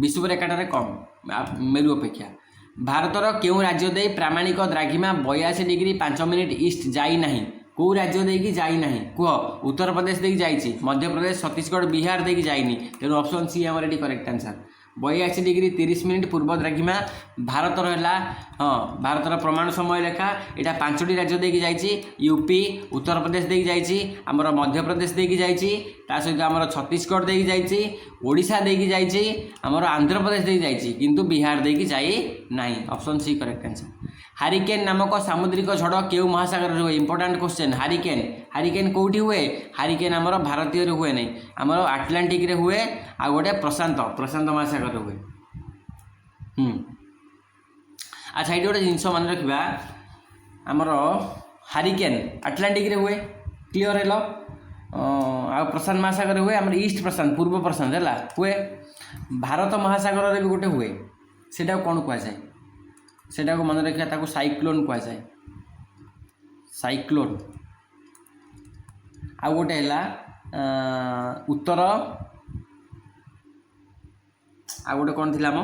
विश्व रेखाटारे कम मेरु अपेक्षा भारतर केउं राज्य दे प्रामाणिक द्राघिमा 82 डिग्री 5 मिनिट ईस्ट जाई नहीं कौ राज्य देकी जाई नहीं कह उत्तर प्रदेश देकी जाइछि मध्य प्रदेश छत्तीसगढ़ बिहार देकी जाइनी तेणु ऑप्शन सी आमर ये करेक्ट आंसर 82 डिग्री 30 मिनिट पूर्व द्राघिमा भारतर है हाँ भारतर प्रमाण समय लेखा यहाँ 5टी राज्य देकी जाइछि यूपी उत्तर प्रदेश देकी जाइछि आमर मध्य प्रदेश देकी जाइछि ता सहित आमर छत्तीसगढ़ देकी जाइछि ओडिशा देकी जाइछि आमर आंध्र प्रदेश देकी जाइछि किंतु बिहार देकी जाई नहीं option C correct answer hurricane नामक सामुद्रिक झड़ केउ महासागर हुए इंपोर्टाट क्वेश्चन हारिकेन कौटी हुए हारिकेन आमर भारतीय हुए नहीं आमर आटलांटिक रे हुए आ गोटे प्रशांत महासागर हुए अच्छा ये गोटे जिनस मन रखा आमर हारिकेन आटलांटिक रे हुए क्लीयर है आ प्रशांत महासागर हुए आमर ईस्ट प्रशांत पूर्व प्रशांत है हुए भारत महासागर रे भी गोटे हुए सेटा कौन कहुए सेटा को मन रखा ताको साइक्लोन कहुए साइक्लोन आ गोटे है उत्तर आ गोटे कौन थी आम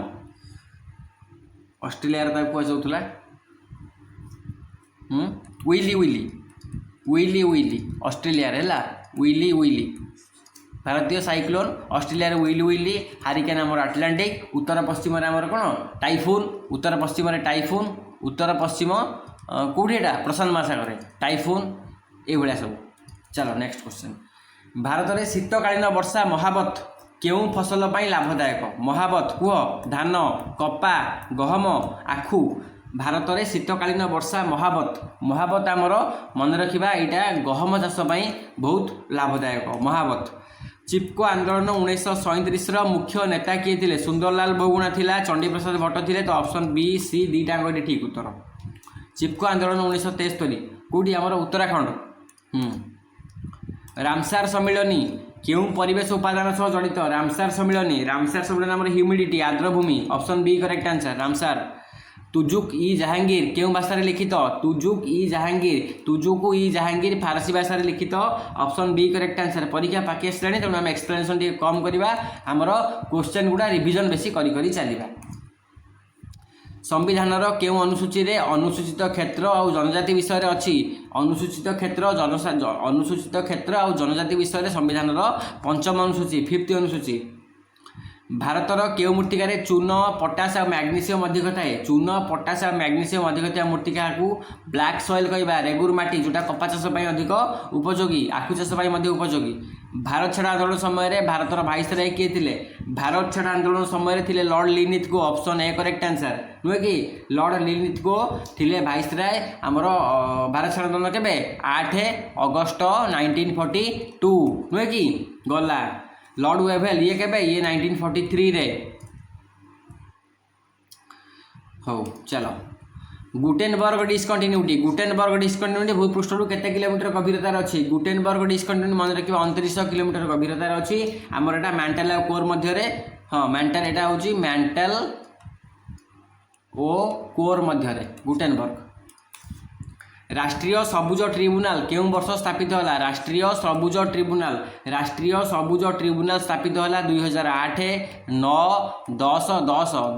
ऑस्ट्रेलिया कहुला willy willy willy willy Australia है विली भारतीय cyclone Australia willy willy hurricane आमर आटलांटिक उत्तर पश्चिम आमर कौन टाइफून उत्तर पश्चिम टाइफून उत्तर पश्चिम कौटी एटा प्रशांत महासागर टाइफून ये सब चलो नेक्स्ट क्वेश्चन भारत में शीतकालीन वर्षा महावत କେଉଁ ଫସଲ ପାଇଁ ଲାଭଦାୟକ? ମହାବତ କୁହ। ଧାନ, କପା, ଗହମ, ଆଖୁ। ଭାରତରେ ଶୀତକାଳୀନ ବର୍ଷା ମହାବତ ଆମର ମନେ ରଖିବା, ଏଇଟା ଗହମ ଚାଷ ପାଇଁ ବହୁତ ଲାଭଦାୟକ ମହାବତ। ଚିପ୍କୋ ଆନ୍ଦୋଳନ 1937ର ମୁଖ୍ୟ ନେତା କିଏ ଥିଲେ? ସୁନ୍ଦରଲାଲ ବହୁଗୁଣା ଥିଲା, ଚଣ୍ଡୀପ୍ରସାଦ ଭଟ୍ଟ ଥିଲେ। ତ ଅପସନ୍ ବି ସି ଦୁଇଟାଙ୍କ ଏଠି ଠିକ୍ ଉତ୍ତର। ଚିପ୍କୋ ଆନ୍ଦୋଳନ 1973 କେଉଁଠି? ଆମର ଉତ୍ତରାଖଣ୍ଡ। ରାମସାର ସମ୍ମିଳନୀ କେଉଁ ପରିବେଶ ଉପାଦାନ ସହ ଜଡ଼ିତ? ରାମସାର ସମ୍ମିଳନୀ ଆମର ହ୍ୟୁମିଡିଟି, ଆର୍ଦ୍ରଭୂମି। Option B correct answer, Ramsar. Tuzuk e Jahangir କେଉଁ ଭାଷାରେ ଲିଖିତ? ତୁଜୁକ ଇ ଜାହାଙ୍ଗୀର ଫାରସୀ ଭାଷାରେ ଲିଖିତ। Option B correct answer. ପରୀକ୍ଷା ପାଖି ଆସିଲାଣି, ତେଣୁ ଆମେ ଏକ୍ସପ୍ଲେନେସନ୍ ଟିକେ କମ୍ କରିବା, ଆମର କ୍ୱେଶ୍ଚନ୍ ଗୁଡ଼ା ରିଭିଜନ୍ ବେଶୀ କରି ଚାଲିବା। ସମ୍ବିଧାନର କେଉଁ ଅନୁସୂଚୀରେ ଅନୁସୂଚିତ କ୍ଷେତ୍ର ଆଉ ଜନଜାତି ବିଷୟରେ ଅଛି? ଅନୁସୂଚିତ କ୍ଷେତ୍ର ଆଉ ଜନଜାତି ବିଷୟରେ ସମ୍ବିଧାନର ପଞ୍ଚମ ଅନୁସୂଚୀ, 5th ଅନୁସୂଚୀ। ଭାରତର କେଉଁ ମୃତ୍ତିକାରେ ଚୂନ, ପଟାସ ଆଉ ମ୍ୟାଗ୍ନେସିୟମ୍ ଅଧିକ ଥାଏ? ଚୂନ, ପଟାସ ଆଉ ମ୍ୟାଗ୍ନେସିୟମ୍ ଅଧିକ ଥିବା ମୃତ୍ତିକାକୁ ବ୍ଲାକ୍ ସଏଲ୍ କହିବା। ରେଗୁର ମାଟି, ଯେଉଁଟା କପା ଚାଷ ପାଇଁ ଅଧିକ ଉପଯୋଗୀ, ଆଖୁ ଚାଷ ପାଇଁ ମଧ୍ୟ ଉପଯୋଗୀ। ଭାରତ ଛାଡ଼ ଆନ୍ଦୋଳନ ସମୟରେ ଭାରତର ଭାଇସରୟ କିଏ ଥିଲେ? ଭାରତ ଛାଡ଼ ଆନ୍ଦୋଳନ ସମୟରେ ଥିଲେ Lord Linlithgow. Option A correct answer, ନୁହେଁ କି? ଲର୍ଡ଼ ଲିନିଥଗୋ ଥିଲେ ଭାଇସରୟ ଆମର ଭାରତ ଛାଡ଼ ଆନ୍ଦୋଳନ କେବେ? 8 ଅଗଷ୍ଟ 1942, ନୁହେଁ କି? ଗଲା। ଲର୍ଡ଼ ୱେଭେଲ୍ ଇଏ କେବେ? ଇଏ 1943ରେ। ହଉ ଚାଲ। ଗୁଟେନବର୍ଗ ଡିସକଣ୍ଟିନ୍ୟୁଟି ଭୂପୃଷ୍ଠରୁ କେତେ କିଲୋମିଟର ଗଭୀରତାରେ ଅଛି? ଗୁଟେନବର୍ଗ ଡିସକଣ୍ଟିନ୍ୟୁଟି ମନେ ରଖିବା 2900 କିଲୋମିଟର ଗଭୀରତାରେ ଅଛି। ଆମର ଏଇଟା ମ୍ୟାଣ୍ଟେଲ ଆଉ କୋର୍ ମଧ୍ୟରେ, ମ୍ୟାଣ୍ଟେଲ, ଏଇଟା ହେଉଛି ମ୍ୟାଣ୍ଟେଲ ଓ କୋର୍ ମଧ୍ୟରେ ଗୁଟେନବର୍ଗ। ରାଷ୍ଟ୍ରୀୟ ସବୁଜ ଟ୍ରିବ୍ୟୁନାଲ କେଉଁ ବର୍ଷ ସ୍ଥାପିତ ହେଲା? ରାଷ୍ଟ୍ରୀୟ ସବୁଜ ଟ୍ରିବ୍ୟୁନାଲ ସ୍ଥାପିତ ହେଲା 2008, 9, 10,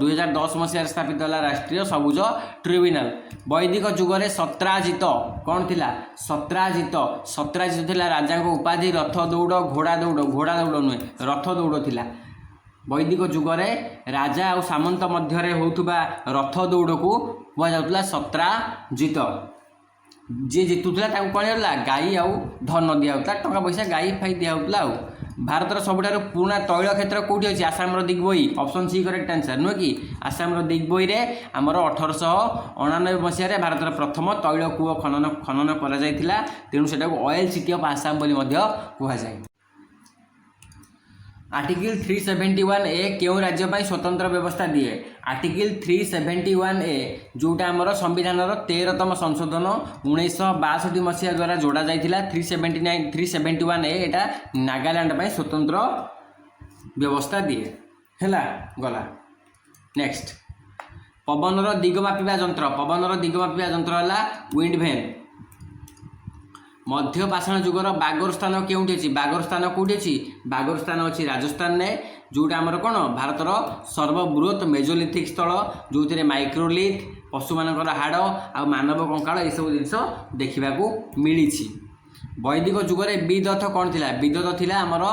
2010 ମସିହାରେ ସ୍ଥାପିତ ହେଲା ରାଷ୍ଟ୍ରୀୟ ସବୁଜ ଟ୍ରିବ୍ୟୁନାଲ। ବୈଦିକ ଯୁଗରେ ସତ୍ରାଜିତ କ'ଣ ଥିଲା? ସତ୍ରାଜିତ ଥିଲା ରାଜାଙ୍କ ଉପାଧି। ରଥ ଦୌଡ଼, ଘୋଡ଼ା ଦୌଡ଼ ନୁହେଁ, ରଥ ଦୌଡ଼ ଥିଲା। ବୈଦିକ ଯୁଗରେ ରାଜା ଆଉ ସାମନ୍ତ ମଧ୍ୟରେ ହେଉଥିବା ରଥ ଦୌଡ଼କୁ କୁହାଯାଉଥିଲା ସତ୍ରାଜିତ। ଯିଏ ଜିତୁଥିଲା ତାକୁ କ'ଣ ହେଲା? ଗାଈ ଆଉ ଧନ ଦିଆହେଉଥିଲା, ଟଙ୍କା ପଇସା ଗାଈ ଫାଇ ଦିଆହେଉଥିଲା। ଆଉ ଭାରତର ସବୁଠାରୁ ପୁରୁଣା ତୈଳ କ୍ଷେତ୍ର କେଉଁଠି ଅଛି? ଆସାମର ଦିଗ୍ବୋଇ। ଅପସନ୍ ସି କରେକ୍ଟ ଆନ୍ସର, ନୁହେଁ କି? ଆସାମର ଦିଗ୍ବୋଇରେ ଆମର 1899 ମସିହାରେ ଭାରତର ପ୍ରଥମ ତୈଳ କୂଅ ଖନନ କରାଯାଇଥିଲା, ତେଣୁ ସେଟାକୁ ଅଏଲ୍ ସିଟି ଅଫ୍ ଆସାମ ବୋଲି ମଧ୍ୟ କୁହାଯାଏ। ଆର୍ଟିକିଲ୍ 371A କେଉଁ ରାଜ୍ୟ ପାଇଁ ସ୍ୱତନ୍ତ୍ର ବ୍ୟବସ୍ଥା ଦିଏ? ଆର୍ଟିକିଲ୍ 371A ଯେଉଁଟା ଆମର ସମ୍ବିଧାନର 13ତମ ସଂଶୋଧନ 1962 ମସିହା ଦ୍ୱାରା ଯୋଡ଼ା ଯାଇଥିଲା। 371A ଏଇଟା ନାଗାଲାଣ୍ଡ ପାଇଁ ସ୍ୱତନ୍ତ୍ର ବ୍ୟବସ୍ଥା ଦିଏ। ହେଲା, ଗଲା। ନେକ୍ସଟ, ପବନର ଦିଗ ମାପିବା ଯନ୍ତ୍ର ହେଲା ୱିଣ୍ଡ ଭେନ୍। ମଧ୍ୟପାଷାଣ ଯୁଗର ବାଗୋର ସ୍ଥାନ କେଉଁଠି ଅଛି? ବାଗୋର ସ୍ଥାନ କେଉଁଠି ଅଛି? ବାଗୋର ସ୍ଥାନ ଅଛି ରାଜସ୍ଥାନରେ, ଯେଉଁଟା ଆମର କ'ଣ? ଭାରତର ସର୍ବବୃହତ ମେଜୋଲିଥିକ୍ ସ୍ଥଳ, ଯେଉଁଥିରେ ମାଇକ୍ରୋଲିଥ୍, ପଶୁମାନଙ୍କର ହାଡ଼ ଆଉ ମାନବ କଙ୍କାଳ ଏସବୁ ଜିନିଷ ଦେଖିବାକୁ ମିଳିଛି। ବୈଦିକ ଯୁଗରେ ବିଦଥ କ'ଣ ଥିଲା? ବିଦଥ ଥିଲା ଆମର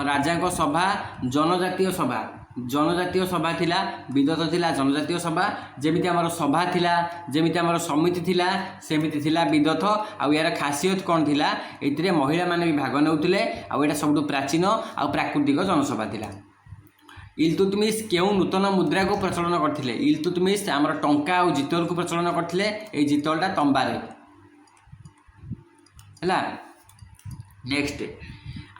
ରାଜାଙ୍କ ସଭା, ଜନଜାତୀୟ ସଭା ଥିଲା। ବିଦଥ ଥିଲା ଜନଜାତୀୟ ସଭା। ଯେମିତି ଆମର ସଭା ଥିଲା, ଯେମିତି ଆମର ସମିତି ଥିଲା, ସେମିତି ଥିଲା ବିଦଥ। ଆଉ ଏହାର ଖାସିୟତ କ'ଣ ଥିଲା? ଏଥିରେ ମହିଳାମାନେ ବି ଭାଗ ନେଉଥିଲେ, ଆଉ ଏଇଟା ସବୁଠୁ ପ୍ରାଚୀନ ଆଉ ପ୍ରାକୃତିକ ଜନସଭା ଥିଲା। ଇଲତୁତମିଶ କେଉଁ ନୂତନ ମୁଦ୍ରାକୁ ପ୍ରଚଳନ କରିଥିଲେ? ଇଲତୁତମିଶ ଆମର ଟଙ୍କା ଆଉ ଜିତଲକୁ ପ୍ରଚଳନ କରିଥିଲେ। ଏଇ ଜିତଲଟା ତମ୍ବାରେ ହେଲା। ନେକ୍ସଟ,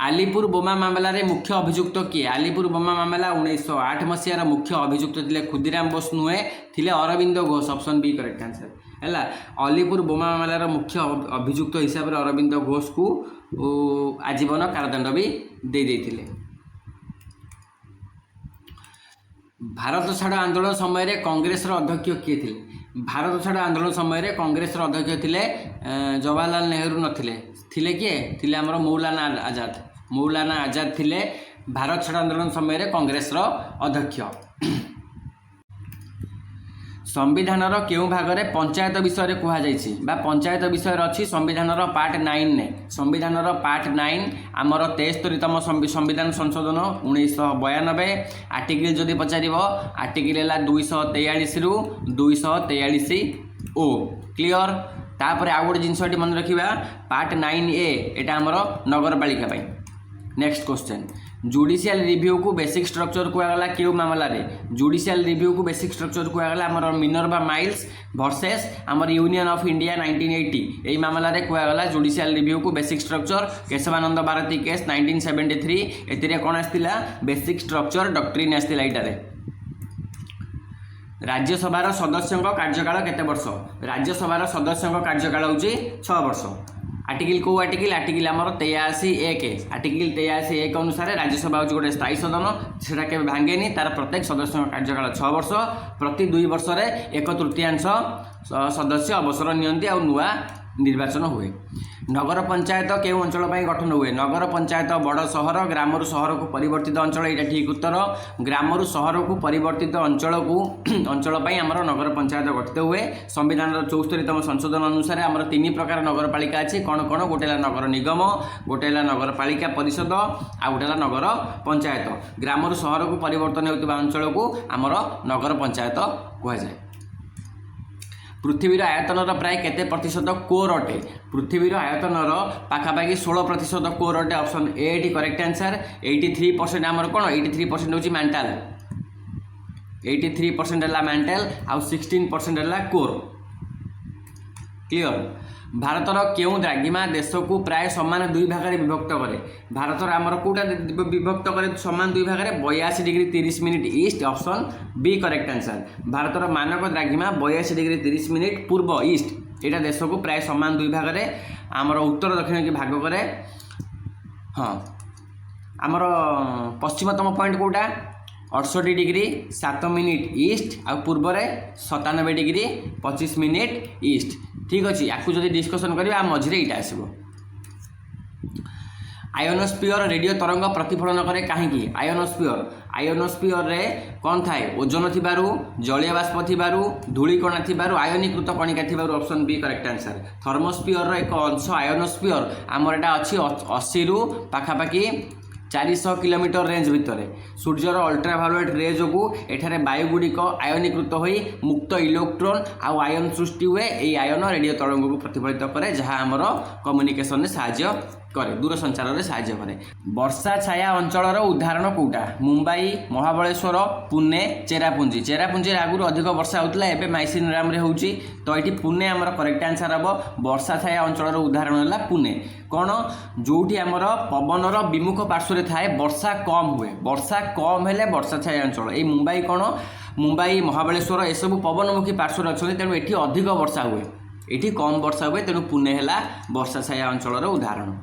ଆଲିପୁର ବୋମା ମାମଲାରେ ମୁଖ୍ୟ ଅଭିଯୁକ୍ତ କିଏ? ଆଲିପୁର ବୋମା ମାମଲା 1908 ମସିହାର ମୁଖ୍ୟ ଅଭିଯୁକ୍ତ ଥିଲେ ଖୁଦିରାମ ବୋଷ ନୁହେଁ, ଥିଲେ Aurobindo Ghosh. Option B correct answer ହେଲା। ଆଲିପୁର ବୋମା ମାମଲାର ମୁଖ୍ୟ ଅଭିଯୁକ୍ତ ହିସାବରେ ଅରବିନ୍ଦ ଘୋଷକୁ ଆଜୀବନ କାରାଦଣ୍ଡ ବି ଦେଇଥିଲେ। ଭାରତ ଛାଡ଼ ଆନ୍ଦୋଳନ ସମୟରେ କଂଗ୍ରେସର ଅଧ୍ୟକ୍ଷ କିଏ ଥିଲେ? ଭାରତ ଛାଡ଼ ଆନ୍ଦୋଳନ ସମୟରେ କଂଗ୍ରେସର ଅଧ୍ୟକ୍ଷ ଥିଲେ ଜବାହରଲାଲ ନେହେରୁ ନଥିଲେ, ଥିଲେ କିଏ? ଥିଲେ ଆମର ମୌଲାନା ଆଜାଦ ଥିଲେ ଭାରତ ଛାଡ଼ ଆନ୍ଦୋଳନ ସମୟରେ କଂଗ୍ରେସର ଅଧ୍ୟକ୍ଷ। ସମ୍ବିଧାନର କେଉଁ ଭାଗରେ ପଞ୍ଚାୟତ ବିଷୟରେ କୁହାଯାଇଛି ବା ପଞ୍ଚାୟତ ବିଷୟରେ ଅଛି? ସମ୍ବିଧାନର ପାର୍ଟ 9ରେ। ସମ୍ବିଧାନର ପାର୍ଟ 9 ଆମର 73ତମ ସମ୍ବିଧାନ ସଂଶୋଧନ 1992। ଆର୍ଟିକିଲ୍ ଯଦି ପଚାରିବ, ଆର୍ଟିକିଲ୍ ହେଲା 243ରୁ 243O। କ୍ଲିଅର? ତାପରେ ଆଉ ଗୋଟେ ଜିନିଷ ଏଠି ମନେ ରଖିବା, ପାର୍ଟ 9A ଏଇଟା ଆମର ନଗରପାଳିକା ପାଇଁ। ନେକ୍ସଟ କ୍ୱେଶ୍ଚନ୍, जुडिशियल रिव्यू को बेसिक स्ट्रक्चर कहगला क्यों मामला रे जुडिशियल रिव्यू को बेसिक स्ट्रक्चर कहगला आमर मिनर्वा माइल्स वर्सेस आमर यूनियन ऑफ इंडिया 1980 यही मामला रे कहगला जुडिशियल रिव्यू को basic structure Kesavananda Bharati case 1973 एतिरे कोन आस्तिला बेसिक स्ट्रक्चर डॉक्ट्रिन आस्तिला इटारे राज्यसभार सदस्यों कार्यकाल केते वर्ष राज्यसभार सदस्यों कार्यकाल होची 6 वर्ष आर्टिकल को आर्टिकल आमर 83(1) आर्टिकल 83(1) अनुसार राज्यसभा हूँ गोटे स्थायी सदन से भांगेनी तार प्रत्येक सदस्य कार्यकाल 6 वर्ष प्रति 2 वर्ष 1/3 सदस्य अवसर नियंती और नुआ निर्वाचन हुए। नगर पंचायत केउ अंचल गठन हुए नगर पंचायत बड़ सहर ग्रामरु सहर को परिवर्तित अंचल यहाँ ठीक उत्तर ग्रामरु सहर को परिवर्तित अंचल को अंचल आमर नगर पंचायत गठित हुए। संविधान 74तम संशोधन अनुसार आमर 3 प्रकार नगरपालिका अच्छी कौन कौन गोटे नगर निगम गोटे नगरपालिका परिषद आ गोटे नगर पंचायत ग्रामरु सहर को परिवर्तन होता अंचल को आमर नगर पंचायत कहुए। पृथ्वीर आयतनर प्राय केते प्रतिशत कोर अटे पृथ्वीर आयतनर पाखापाखि 16% कोर अटे option A eighty correct answer 83% आमर कोन 83% होची मेंटल 83% है मेंटल आउ 16% है कोर क्लियर। भारतर केउ द्राघिमा देश को प्राय समान 2 भाग में विभक्त करे भारतर आमर कोटा विभक्त करे समान 2 भाग में 82 degree 30 minute east option B correct answer. भारतर मानक द्राघिमा 82 डिग्री 30 मिनिट पूर्व ईस्ट यहाँ देश को प्राय समान 2 भाग में आमर उत्तर दक्षिण की भाग करे। हाँ आमर पश्चिमतम पॉइंट कोटा 68 डिग्री 7 मिनिट ईस्ट आ पूर्व 97 डिग्री 25 मिनिट ईस्ट ठीक अच्छे आपको जब डिस्कसन करा मझे यहाँ आसो। आयोनोस्फीयर रेडियो तरंग प्रतिफलन करे कहीं आयोनोस्फीयर रे कौन थाए ओजोन थिबारु जलीय बाष्प थिबारु धूलिकणा थिबारु आयनीकृत कणिका थिबारु option B correct answer. Thermosphere एक अंश आयोनोस्फीयर आमर एटा अच्छी 80 रु पाखापाखि 400 किलोमीटर रेंज भितर सूर्यर अल्ट्राभायोलेट रे जो एठारे वायुगुड़िक आयनीकृत हो मुक्त इलेक्ट्रोन आउ आयन सृष्टि हुए यही आयन रेडियो तरंग को प्रतिफलित करे जहाँ आमर कम्युनिकेशन में साहाय्य करे दूरसंचार में साहाय्य करे। वर्षा छाया अंचलर उदाहरण कौटा मुंबई महाबलेश्वर पुणे चेरापुंजी आगुरी अधिक वर्षा होता है माइसिन राम रे होची तो ये पुणे आमर करेक्ट आंसर हम वर्षा छाया अंचलर उदाहरण है पुणे कौन जोटी आमर पवनर विमुख पार्श्व थाए वर्षा कम हुए वर्षा कम हेले वर्षा छाया अंचल ये मुंबई कौन मुंबई महाबलेश्वर एसबू पवनमुखी पार्श्व अच्छा तेणु ये अधिक वर्षा हुए ये कम वर्षा हुए तेणु पुणे है वर्षा छाया अंचलर उदाहरण।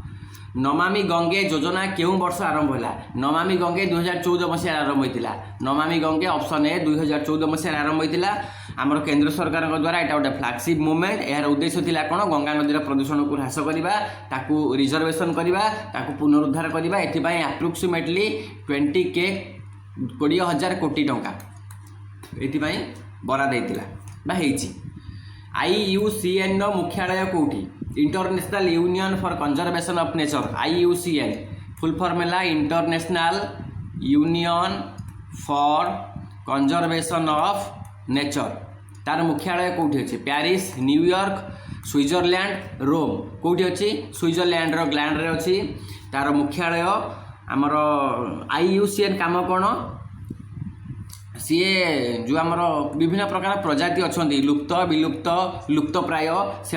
नमामि गंगे योजना केउं वर्ष आरंभ होला नमामि गंगे 2014 मसीह आरंभ होता नमामि गंगे ऑप्शन ए 2014 मसीह आरंभ होता आमर केंद्र सरकार द्वारा यहाँ गोटे फ्लैगशिप मूवमेंट यार उद्देश्य थिला कोन गंगा नदीर प्रदूषण को ह्रास करवा ताकू रिजर्वेशन करवा ताकू पुनरुद्धार करवा एथिपाई अप्रोक्सीमेटली 20,000 कोटी टंका एथिपाई बराद देइतिला बा हेइची। IUCN मुख्यालय कोठी international union for conservation of nature IUCN full form है international union for conservation of nature तार मुख्यालय कौटी अच्छे पेरिस न्यूयॉर्क स्विट्जरलैंड रोम कौटी अच्छी स्विट्जरलैंड ग्लैंड रे अच्छी तार मुख्यालय आमर IUCN काम कौन सीए जो आमर विभिन्न प्रकार प्रजाति अच्छा लुप्त विलुप्त लुप्तप्राय से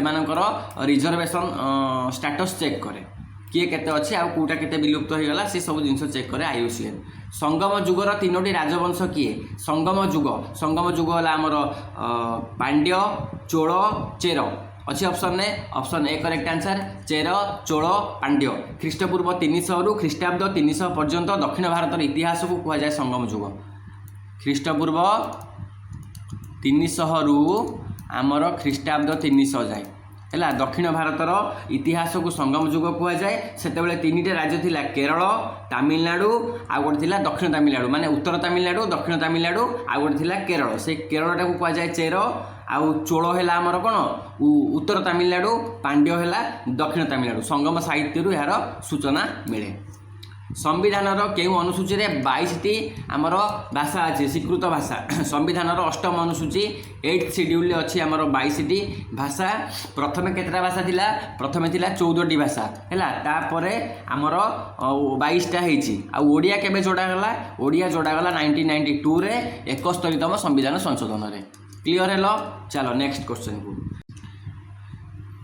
रिजर्वेशन स्टेटस चेक करे किए केते अच्छे आ कोटा केते विलुप्त हो गला से सब जिनस चेक करे IUCN। संगम जुगर 3टी राजवंश किए संगम जुग है आमर पांड्य चोल चेर अच्छी option A correct answer Chera Chola Pandya ख्रीष्टपूर्व 300 रु ख्रीष्टाब्द 300 पर्यंत दक्षिण भारत इतिहास को कहुए संगम जुग ख्रीष्टपूर्व 300 रु आमर ख्रीष्टाब्द 300 जाए है दक्षिण भारतर इतिहास को संगम जुग कहुए से 3टे राज्य थिला केरल तमिलनाडु आ गोटे थिला दक्षिण तमिलनाडु माने उत्तर तमिलनाडु दक्षिण तमिलनाडु आ गोटे थिला केरल से केरलटा को कहुए चेर आउ चोल है आमर कौन उत्तर तमिलनाडु पांड्य है दक्षिण तमिलनाडु संगम साहित्य यार सूचना मिले। संविधानर केउ अनुसूची रे 22टी आमर भाषा अच्छी स्वीकृत भाषा संविधानर 8म अनुसूची 8th शेड्यूल अच्छी आमर 22टी भाषा प्रथमे केतटा भाषा थिला प्रथमे थिला 14टी भाषा हैला तापरे आमर 22टा हेची आ ओडिया केबे जोड़ा गला ओडिया जोड़ा गला 1992 रे 71तम संविधान संशोधन रे क्लियर हेलो चलो नेक्स्ट क्वेश्चन को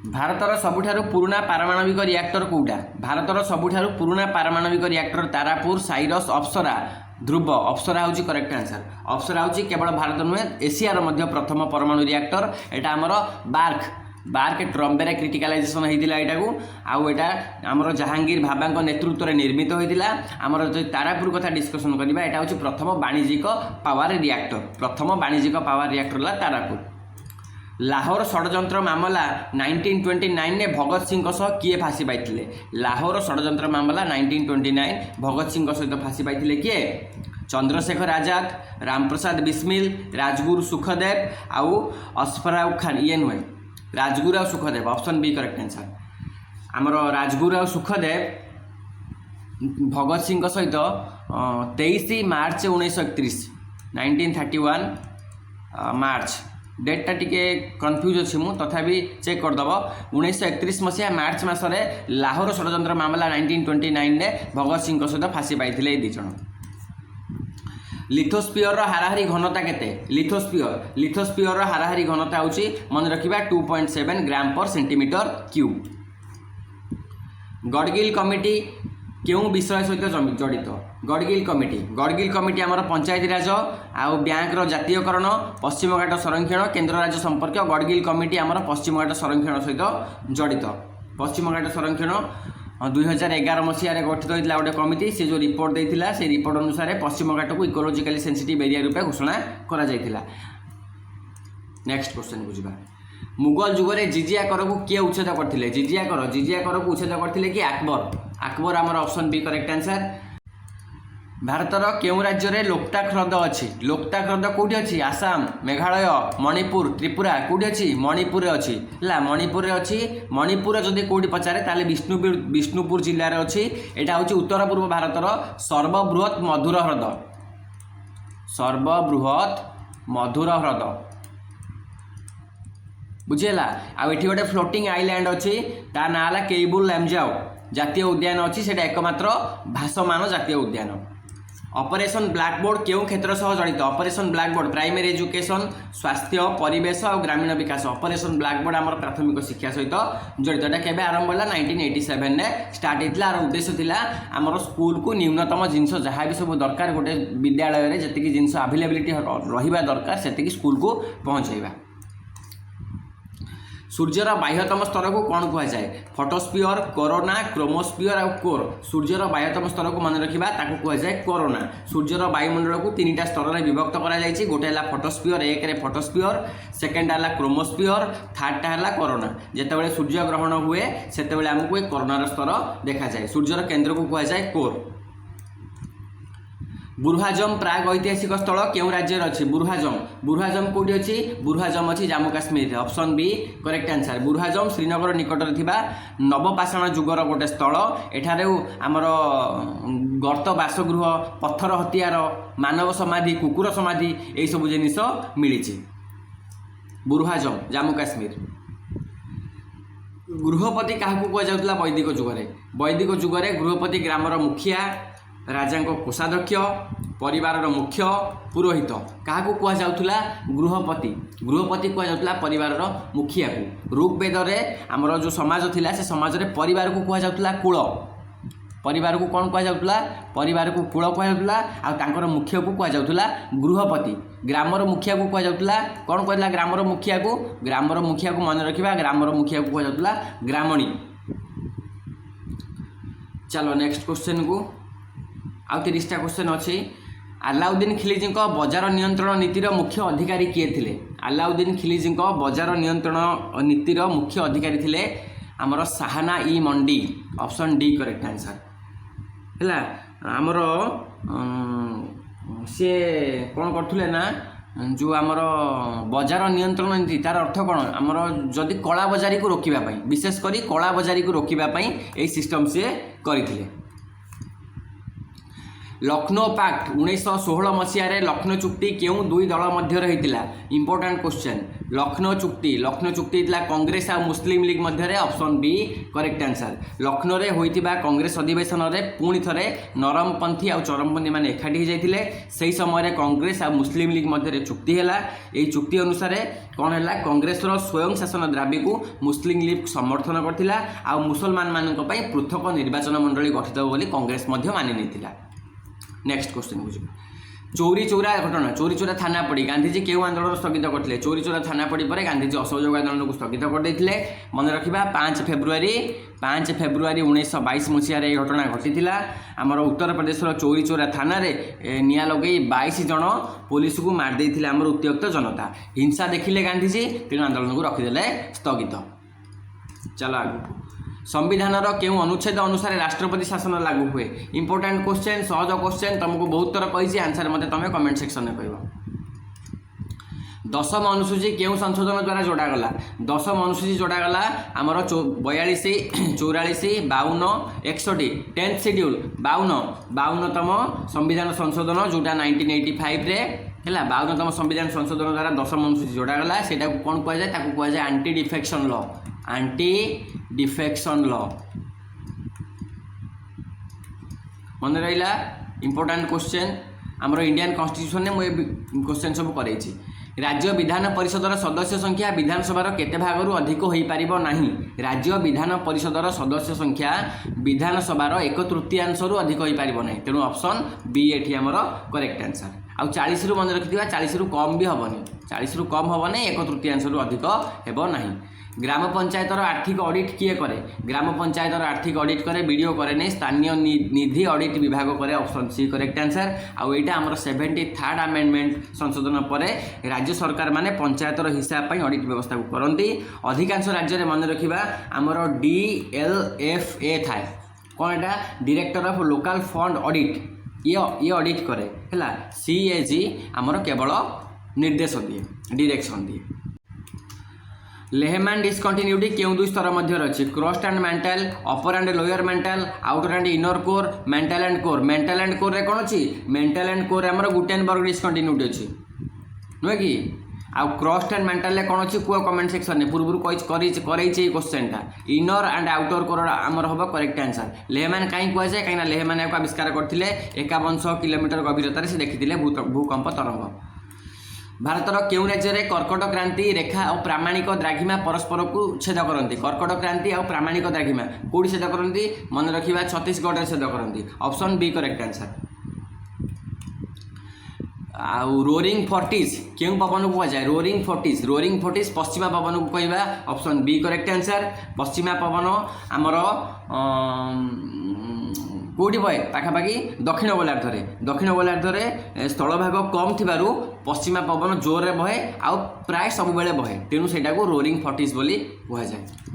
भारतर सबुठारु पुराना पारमाणविक रिएक्टर कोउटा भारतर सबुठारु पुराना पारमाणविक रिएक्टर तारापुर साइरस अप्सरा ध्रुव अप्सरा होची करेक्ट आंसर अप्सरा होची केवल भारत नुहे एशिया रो मध्य प्रथम परमाणु रिएक्टर एटा हमर बार्क ट्रम्बेरे क्रिटिकालाइजेशन होइतिला एटा को आउ एटा हमर जहांगीर भाबांक नेतृत्व रे निर्मित होइतिला हमर जो तारापुर कथा डिस्कशन करबा एटा होची प्रथम वाणिज्यिक पावर रिएक्टर ला तारापुर लाहौर षड्यंत्र मामला 1929 ने भगत सिंह सह किए फांसी पाई लाहौर षड्यंत्र मामला 1929 भगत सिंह सहित फांसी पाई किए चंद्रशेखर आजाद रामप्रसाद बिस्मिल राजगुरु सुखदेव आउ अशफाक खान ये नुहे राजगुरु आ Sukhdev option B correct answer आमर राजगुरु आ सुखदेव भगत सिंह सहित 23 मार्च 1931 मार्च डेटा टिके कन्फ्यूज अच्छी मु तथापि चेक करदेव 1931 मसीहा मार्च मसरे लाहौर षड्यंत्र मामला 1929 ने भगत सिंह सहित फांसी पाई दिज लिथोस्फियर हाराहारी घनता केते लिथोस्फियर हाराहारी घनता होची मन रखिबा 2.7 ग्राम पर सेंटीमीटर क्यूब गडगिल कमिटी क्यों विषय सहित जड़ित गडगिल कमिटी आमर पंचायती राज आउ बैंक जातीयकरण पश्चिम घाट संरक्षण केन्द्र राज्य संपर्क गडगिल कमिटी आमर पश्चिम घाट संरक्षण सहित जड़ित पश्चिम घाट संरक्षण 2011 मसीह गठित होता गोटे कमिटी से जो रिपोर्ट देता से रिपोर्ट अनुसार पश्चिम घाट को इकोलोजिकली सेंसिटिव एरिया रूपे घोषणा करा जायतिला। नेक्स्ट क्वेश्चन बुझा मुगल जुगरे जिजिया कर को किए उच्छेद करथिले जिजिया कर को उच्छेद करथिले कि अकबर आमर ऑप्शन बी करेक्ट आंसर भारतर केउ राज्य रे लोकताक ह्रद अच्छी लोकताक ह्रद कौटी अच्छी आसाम मेघालय मणिपुर त्रिपुरा कौटी अच्छी मणिपुर अच्छी है मणिपुर अच्छी मणिपुर जदि कौटी पचारे ताले विष्णुपुर जिले में अच्छी यहाँ हूँ उत्तर पूर्व भारतर सर्वबृहत मधुर ह्रद बुझेला आठी गोटे फ्लोटिंग आइलैंड अच्छी ता ना है केबुल लैमजाओ जातीय उद्यान अच्छी से एकमात्र भासमान जातीय उद्यान ऑपरेशन ब्लैकबोर्ड क्यों क्षेत्र सह जड़ित ऑपरेशन ब्लैकबोर्ड प्राइमरी एजुकेशन स्वास्थ्य परिवेश और ग्रामीण विकास ऑपरेशन ब्लैकबोर्ड आम प्राथमिक शिक्षा सहित जड़ित एटा केबे आरंभ होला 1987 ने स्टार्ट होता आर उद्देश्य थिला आमर स्कूल को न्यूनतम जिनस जहाँ भी सब दरकार गोटे विद्यालय में जी जिनस अवेलेबिलिटी रहिबा दरकार सेतिकी स्कूल को पहुँचेबा सूर्यर बाह्यतम स्तर को कौन कह जाए फोटोस्फियर कोरोना क्रोमोस्फियर और कोर सूर्यर बाह्यतम स्तर को मन रखा कह जाए कोरोना सूर्यर वायुमंडल को 3टा स्तर में विभक्त कर गोटे है फोटोस्फियर एक रे फोटोस्फियर सेकेंड है क्रोमोस्फियर थर्डटा है कोरोना जितेबाला सूर्य ग्रहण हुए से आमको कोरोनार स्तर देखा जाए सूर्यर केन्द्र को कह जाए कोर बुरहाजम प्राग ऐतिहासिक स्थल क्यों राज्य अच्छी बुरहाजम कौटी अच्छी बुरहाजम अच्छी Jammu Kashmir option B correct answer Burzahom Srinagar निकटरे थिबा नवपाषाण जुगर गोटे स्थल एठारे आमर गर्त बासगृह पत्थर हथियार मानव समाधि कुकुर समाधि यही सब जिनिस मिली बुरहाजम जम्मू काश्मीर गृहपति क्या कहुला वैदिक जुगरे गृहपति ग्रामर मुखिया राजा कोषाध्यक्ष परिवार मुख्य पुरोहित क्या कहला गृहपति कहला परिवार मुखिया को ऋग्वेद में आमर जो समाज थिला से समाज रे परिवार को कहला कुल परिवार को कौन कहला परिवार को कुल कहला आर मुख्य को कहला गृहपति ग्रामर मुखिया को कहला कौन कहला ग्रामर मुखिया को मन रखा ग्रामर मुखिया को कहला ग्रामणी। चलो नेक्स्ट क्वेश्चन को आउ 30टा क्वेश्चन अच्छी अलाउद्दीन खिलजी बजार नियंत्रण नीतिर मुख्य अधिकारी किए थिले अलाउद्दीन खिलजी बजार नियंत्रण नीतिर मुख्य अधिकारी थिले आमर साहाना ई मंडी ऑप्शन डी करेक्ट आंसर है आमर सी कौन करथुले ना जो आमर बजार नियंत्रण नीति तार अर्थ कौन आमर जदि कला बजारी को रोकवाई विशेषकर कला बजारी को रोकवाई यही सिस्टम सी करथिले। लखनऊ पैक्ट 1916 मसीह लखनऊ चुक्ति क्यों दुई दल मध्य होता इंपोर्टाट क्वेश्चन लखनऊ चुक्ति कांग्रेस और मुस्लिम लीग मध्य option B correct answer Lucknow रे होइतिबा कांग्रेस अधिवेशन में पुणी थे नरमपंथी और चरमपंथी मैंने एकाठी जाते से समय कांग्रेस और मुस्लिम लीग मध्य चुक्ति है यही चुक्ति अनुसार कौन है कांग्रेस स्वयं शासन दाबी को मुस्लिम लीग समर्थन करथिला आ मुसलमान मानक पई पृथक निर्वाचन मंडली गठित बोली कांग्रेस मानि नहीं। नेक्स्ट क्वेश्चन बुझ चौरी चौरा घटना चौरी चौरा थानापड़ी गांधीजी क्यों आंदोलन स्थगित करते चौरी चौरा थानापड़ी पर गांधीजी असहयोग आंदोलन को स्थगित करते मन रखा 5 फेब्रुआरी 1922 मसीह घटना घटी आमर उत्तर प्रदेश चौरी चौरा थाना निया लगे 22 जन पुलिस को मारदे आमर उत्त्यक्त जनता हिंसा देखिले गांधीजी तेणु आंदोलन को रखिदे स्थगित। चलो आगे संविधान क्यों अनुच्छेद अनुसार राष्ट्रपति शासन लागू हुए इंपोर्टाट क्वेश्चन सहज क्वेश्चन तुमको बहुत थर कही आंसर मत तुम कमेंट सेक्शन में कह 10म अनुसूची क्यों संशोधन द्वारा जोड़ागला 10म अनुसूची जोड़ागला आमर 42 44 52 61 10th शेड्यूल 52तम संविधान संशोधन जोटा 1985 रे है 52तम संविधान संशोधन द्वारा 10म अनुसूची जोड़ागला से कौन कहुए एंटी डिफेक्शन लॉ मन रहा इंपोर्टाट क्वेश्चन आमर इंडियन कॉन्स्टिट्यूशन में मुझे क्वेश्चन सब कर राज्य विधान परिषदर सदस्य संख्या विधानसभा केते भागरू अधिक हो पारिबो नाही राज्य विधान परिषदर सदस्य संख्या विधानसभा 1/3 अधिक हो पारिबो नाही तेणु ऑप्शन बी एठी हमर करेक्ट आंसर आ 40 रु मन रखिथिबा 40 रु कम भी हबनी 40 रु कम हबो नै 1/3 रु अधिक हेबो नाही। ग्राम पंचायतर आर्थिक ऑडिट किए करे ग्राम पंचायतर आर्थिक ऑडिट करे वीडियो करे नहीं स्थानीय निधि ऑडिट विभाग करे ऑप्शन सी करेक्ट आंसर आउ एटा हमर 73rd अमेंडमेंट संशोधन पर राज्य सरकार माने पंचायतर हिसाब पई ऑडिट व्यवस्था को करंती अधिकांश राज्य रे मन रखिबा हमर DLFA थाए कोन एटा director of local fund audit ये ऑडिट करे हैला CAG हमर केवल निर्देश दिए डायरेक्शन दिए। लेहमैन डिस्कंटिन्यूटी क्यों दुई स्तर मध्य अच्छी crust and mental upper and lower mental outer and inner core mantle and core रे कौन अच्छी मेंटल एंड कोर आमर गुटेनबर्ग डिस्कंटिन्यूटी अच्छी नुहे कि आउ क्रस्ट एंड मेंटल कौन अच्छी कुह कमेंट सेक्शन में पूर्व करई question inner and outer core आमर हम करेक्ट आंसर लेहमैन कहीं कहुए कहीं लेहमैन आविष्कार करते 5100 किलोमीटर गभीरतार से देखी भूकंप तरंग। भारतर क्यों राज्य में कर्कट क्रांति रेखा और प्रामाणिक द्राघिमा परस्पर को छेद करती कर्कट क्रांति और प्रामाणिक द्राघिमा कौटी छेद करती मन रखा छत्तीसगढ़ में छेद करती ऑप्शन बी करेक्ट आंसर। आउ रोरिंग फोर्टिज क्यों पवन को कहुए रोरिंग फोर्टिज पश्चिमा पवन को कहवा ऑप्शन बी करेक्ट आंसर। पश्चिमा पवन आमर कौटी बहे पाखापाखि दक्षिण गोलार्धरे स्थल भाग कम थिबारु पश्चिमा पवन जोर रे बहे आउ प्राय सब बेले बहे तेणु सेटा को रोरिंग फोर्टिज बोली कहा जाए।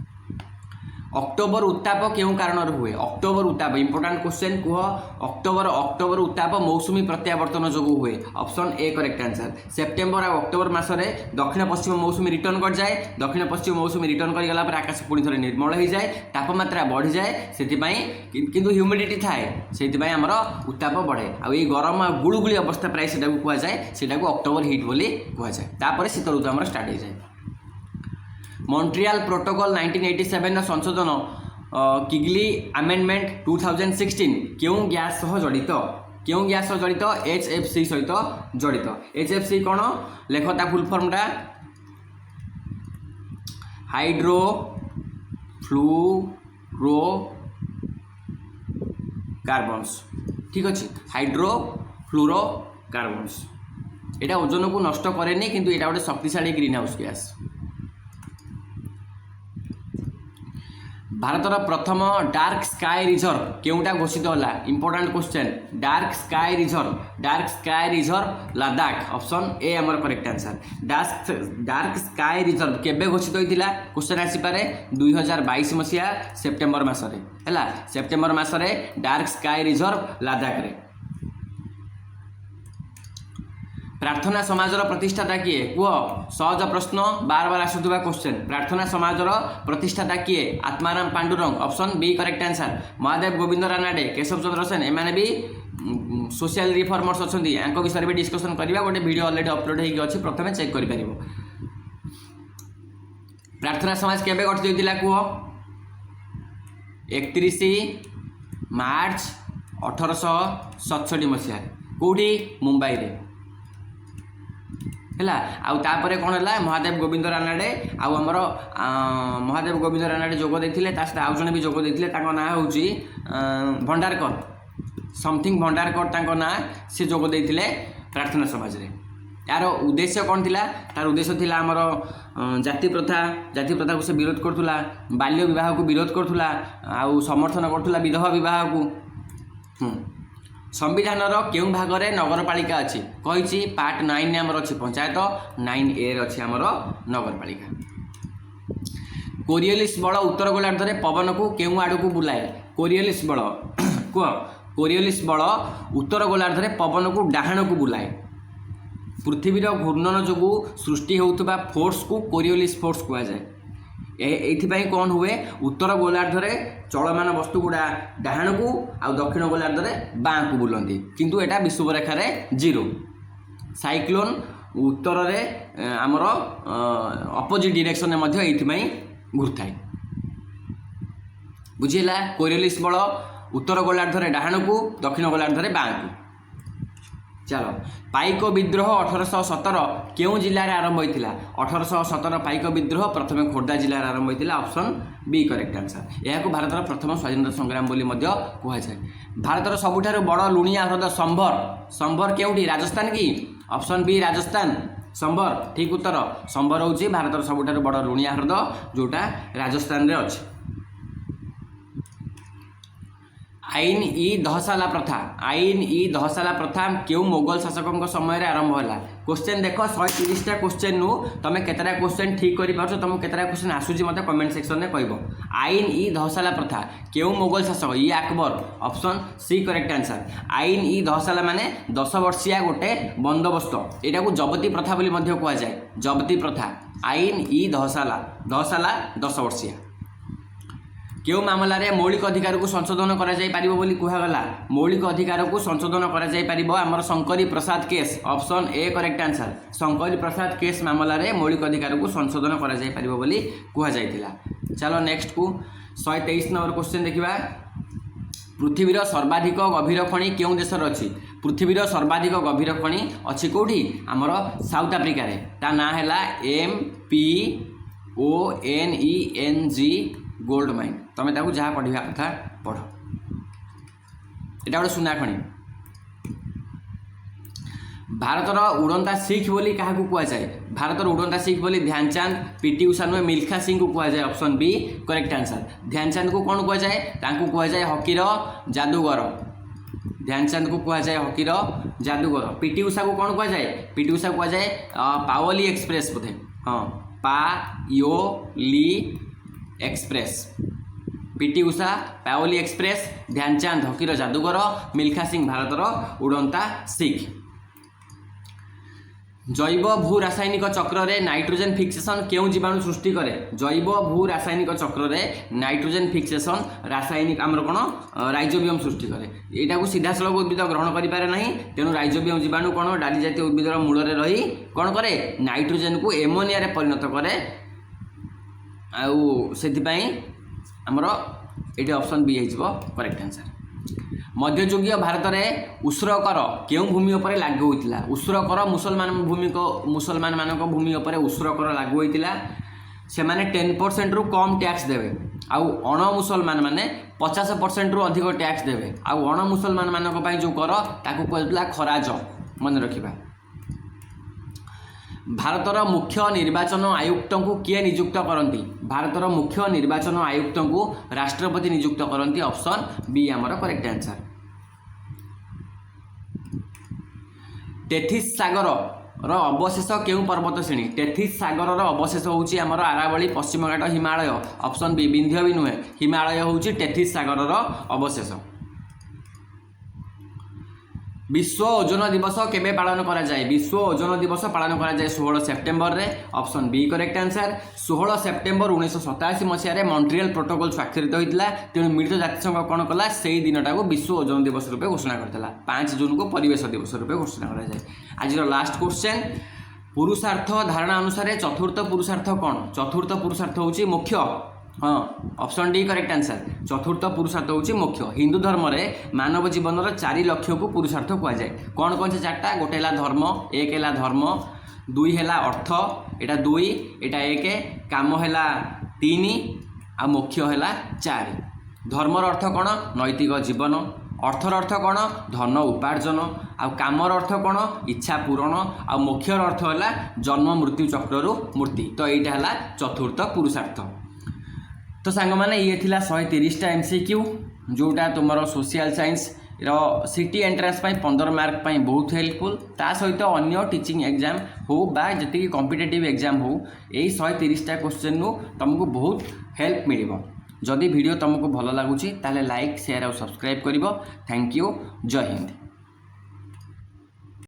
अक्टोबर उत्ताप क्यों कारण हुए अक्टोबर उत्ताप इंपोर्टाट क्वेश्चन कह अक्टोबर उत्ताप मौसुमी प्रत्यावर्तन जो हुए option A correct answer. September और अक्टोबर मसरे दक्षिण पश्चिम मौसुमी रिटर्न कर जाए दक्षिण पश्चिम मौसुमी रिटर्न करगला आकाश पुणी थे निर्मल हो जाए तापमात्रा बढ़ी जाए से किंतु ह्यूमिडिटी थाए से आमर उत्ताप बढ़े आ गरम गुड़गुड़ी अवस्था प्राय से कहुए से अक्टोबर हिट बोली कहुए शीत ऋतु आम स्टार्ट हो जाए। मॉन्ट्रियल प्रोटोकॉल 1987 संशोधन किगली अमेंडमेंट 2016 क्यों गैस सह जड़ित HFC सहित जड़ित HFC कौन लेखता फुल फॉर्मटा हाइड्रो फ्लूरो कार्बन्स ठीक अच्छे हाइड्रो फ्लूरो कार्बन्स एटा ओजन को नष्ट करे किंतु एटा गोटे शक्तिशाली ग्रीन हाउस गैस। भारतर प्रथम डार्क स्काई रिजर्व क्योंटा घोषित होला important question dark sky reserve Ladakh option A आमर correct answer. Dark sky reserve केबे घोषित होइतिला क्वेश्चन आसीपारे 2022 मसीहा सेप्टेम्बर मासरे हैला सेप्टेम्बर मासरे डार्क स्काई रिजर्व लद्दाख रे। प्रार्थना समाजर प्रतिष्ठाता किए कह सहज प्रश्न बार बार आसुवा क्वेश्चन प्रार्थना समाजर प्रतिष्ठाता किए Atmaram Pandurang option B correct answer. Mahadev Govind Ranade Keshav Chandra Sen एमाने भी सोशल रिफॉर्मर्स अच्छी या विषय भी डिस्कसन करवा गोटे वीडियो ऑलरेडी अपलोड होगी प्रथम चेक कर प्रार्थना समाज केबे गठित होता कह 31 मार्च 1867 मसीह कौटी मुंबई रे है आउे कौन है महादेव गोविंद रानाडे आमर महादेव गोविंद रानाडे जोग देते आउ जड़े भी जोग देते ना हूँ भंडारकर समथिंग भंडारकर ना सी जोग देते प्रार्थना समाज रे यार उद्देश्य कौन थिला तार उद्देश्य थिला आमर जाति प्रथा को से विरोध करथुला बाल्य विवाह को विरोध करथुला आउ समर्थन करथुला विधवा विवाह को संविधान केउं भाग रे नगरपालिका अच्छी कही पार्ट 9 आमर अच्छी पंचायत 9A अच्छी आमर नगरपालिका कोरियोलिस बल उत्तर गोलार्ध में पवन को केउं आड़ को बुलाए कोरियोलिस बल कह कोरियोलिस बल उत्तर गोलार्ध में पवन को डाहाण को बुलाए पृथ्वीर घूर्णन जो सृष्टि होता फोर्स को कोरियोलिस फोर्स कहुए ये कौन हुए उत्तर गोलार्ध में चलमान वस्तु गुड़ा डाहाण को आ दक्षिण गोलार्ध में बाँ को बुलती किंतु एटा विषुवरेखार जीरो साइक्लोन उत्तर में आमर अपोजिट डायरेक्शन में ये घूरता बुझीला कोरियोलिस बल उत्तर गोलार्ध में डाहाण को दक्षिण गोलार्ध में बाँ को चलो पाइक विद्रोह 1817 क्यों जिले आरंभ होता 1817 पाइक विद्रोह प्रथम खोर्धा जिले आरंभ होता ऑप्शन बी करेक्ट आंसर यह भारतर प्रथम स्वाधीनता संग्राम बोली कहुए भारतर सबुठारु बड़ लुणिया ह्रद संभर केउठी राजस्थान की ऑप्शन बी राजस्थान संभर ठीक उत्तर संभर होची भारतर सबुठारु बड़ लुणिया ह्रद जोटा राजस्थान रे अछि आईन इ दहसाला प्रथा क्यों मोगल शासकों समय आरंभ होला क्वेश्चन देख 130टा क्वेश्चन नु तुम केतरा क्वेश्चन ठीक कर पारछ तुम केतरा क्वेश्चन आसुची मते कमेंट सेक्शन में कहबो आईन इ दहसाला प्रथा क्यों मोगल शासक ये Akbar option C correct answer आईन इ दहसाला माने 10 वर्षिया गोटे बंदोबस्त एटा को जबती प्रथा बोली मध्य कहा जाए जबती प्रथा आईन इ दहसाला 10 वर्षिया क्यों मामला रे मौलिक अधिकार को संशोधन करा जाय परिबो बोली कहगला मौलिक अधिकार को संशोधन करा जाय परिबो हमर Shankari Prasad case option A correct answer Shankari Prasad case मामला रे मौलिक अधिकार को संशोधन करा जाय परिबो बोली कहा जायतिला चलो नेक्स्ट को 123 नंबर क्वेश्चन देखिबा पृथ्वीर सर्वाधिक गभीर खनि केउं देशर अछि पृथ्वीर सर्वाधिक गभीर खनि अछि कोठी हमर साउथ अफ्रीका रे ता ना हैला MPONENG गोल्ड माइन तुम ताकू जहाँ पढ़ा कथा पढ़ एटा गोटे सुना खଣି भारतर उड़ंता सिख बोली क्या कह जाए भारतर उड़ंता सिख बोली ध्यानचंद पीटी उषा नुहे मिल्खा सिंह को कह जाए option B correct answer Dhyanchand को कौन कह जाए हकीर जादूगर ध्यानचंद को कह जाए हकीर जादूगर पीटी उषा को कौन कह जाए पीटी उषा कह जाए पाओली एक्सप्रेस बोधे हाँ Payyoli express PT Usha Pauli express Dhyanchand हकीर जादूगर मिल्खा सिंह भारतर उड़ंता सिख जैव भू रासायनिक चक्र रे नाइट्रोजन फिक्सेशन क्यों जीवाणु सृष्टि करे जैव भू रासायनिक चक्र रे नाइट्रोजन फिक्सेशन रासायनिक आमर कौन राइजोबियम सृष्टि करे यहाँ सीधासलख उद्भिद ग्रहण करें ना तेणु राइजोबियम जीवाणु कौन डाली जातीय उद्भिदर मूल रही कौन करे नाइट्रोजन को एमोनिया रे परिणत करे आउ से आमर ये ऑप्शन बी हो करेक्ट आंसर मध्ययुगीय भारत में उस्रकर क्यों भूमि उपर लागू होता उस्रकर मुसलमान मानक भूमि उपर उस्रकर लागू होता से माने 10% रु कम टैक्स देवे आउ अण मुसलमान माने 50% रु अधिक टैक्स देवे आउ अण मुसलमान मानक पई जो कर ताकू कहला खराज मन रखिबा भारतर मुख्य निर्वाचन आयुक्त को किए नियुक्त करती भारतर मुख्य निर्वाचन आयुक्त को राष्ट्रपति नियुक्त करती ऑप्शन बी आमर करेक्ट आंसर टेथिस सागर अवशेष क्यों पर्वत श्रेणी टेथिस सागर अवशेष होउची आमर आरावली पश्चिम घाट हिमालय ऑप्शन बी विंध्य भी नुहे हिमालय होउची टेथिस सागर अवशेष विश्व ओजोन दिवस केबे पालन करा जाए विश्व ओजोन दिवस पालन करा जाए 16 सेप्टेम्बर रे ऑप्शन बी करेक्ट आंसर 16 सेप्टेम्बर 1987 मसीह मॉन्ट्रियल प्रोटोकॉल स्वाक्षरित होता तेणु मिलित जातिसंघ कौन कला से दिन को विश्व ओजोन दिवस रूपे घोषणा करता 5 जून को परिवेश दिवस रूपे घोषणा करा जाए। आज लास्ट क्वेश्चन पुरुषार्थ धारणा अनुसार चतुर्थ पुरुषार्थ कौन चतुर्थ पुरुषार्थ हूँ मुख्य हाँ ऑप्शन डी करेक्ट आंसर चतुर्थ पुरुषार्थ हूँ मुख्य हिंदू धर्म में मानव जीवन 4 लक्ष्य को पुरुषार्थ कहुए कौन कौन से चार्टा गोटे है धर्म एक है धर्म 2 है अर्थ एटा 2 एटा 1 काम है 3 आ मुख्य है 4 धर्मर अर्थ कौन नैतिक जीवन अर्थर अर्थ कौन धन उपार्जन आ कामर अर्थ कौन इच्छा पूरण आ मुख्यर अर्थ है जन्म मृत्यु चक्रु मूर्ति तो यहाँ है चतुर्थ पुरुषार्थ। तो सांग मैंने ये थिला 130टा MCQ जोटा तुम social science city entrance 15 mark बहुत हेल्पफुल ता सहित अन्य टीचिंग एग्जाम हो बा जी कॉम्पिटिटिव एग्जाम हो यही 130टा क्वेश्चन तुमको बहुत हेल्प मिल जदि वीडियो तुमको भल लगुच ताले लाइक शेयर और सब्सक्राइब कर। थैंक यू जय हिंद।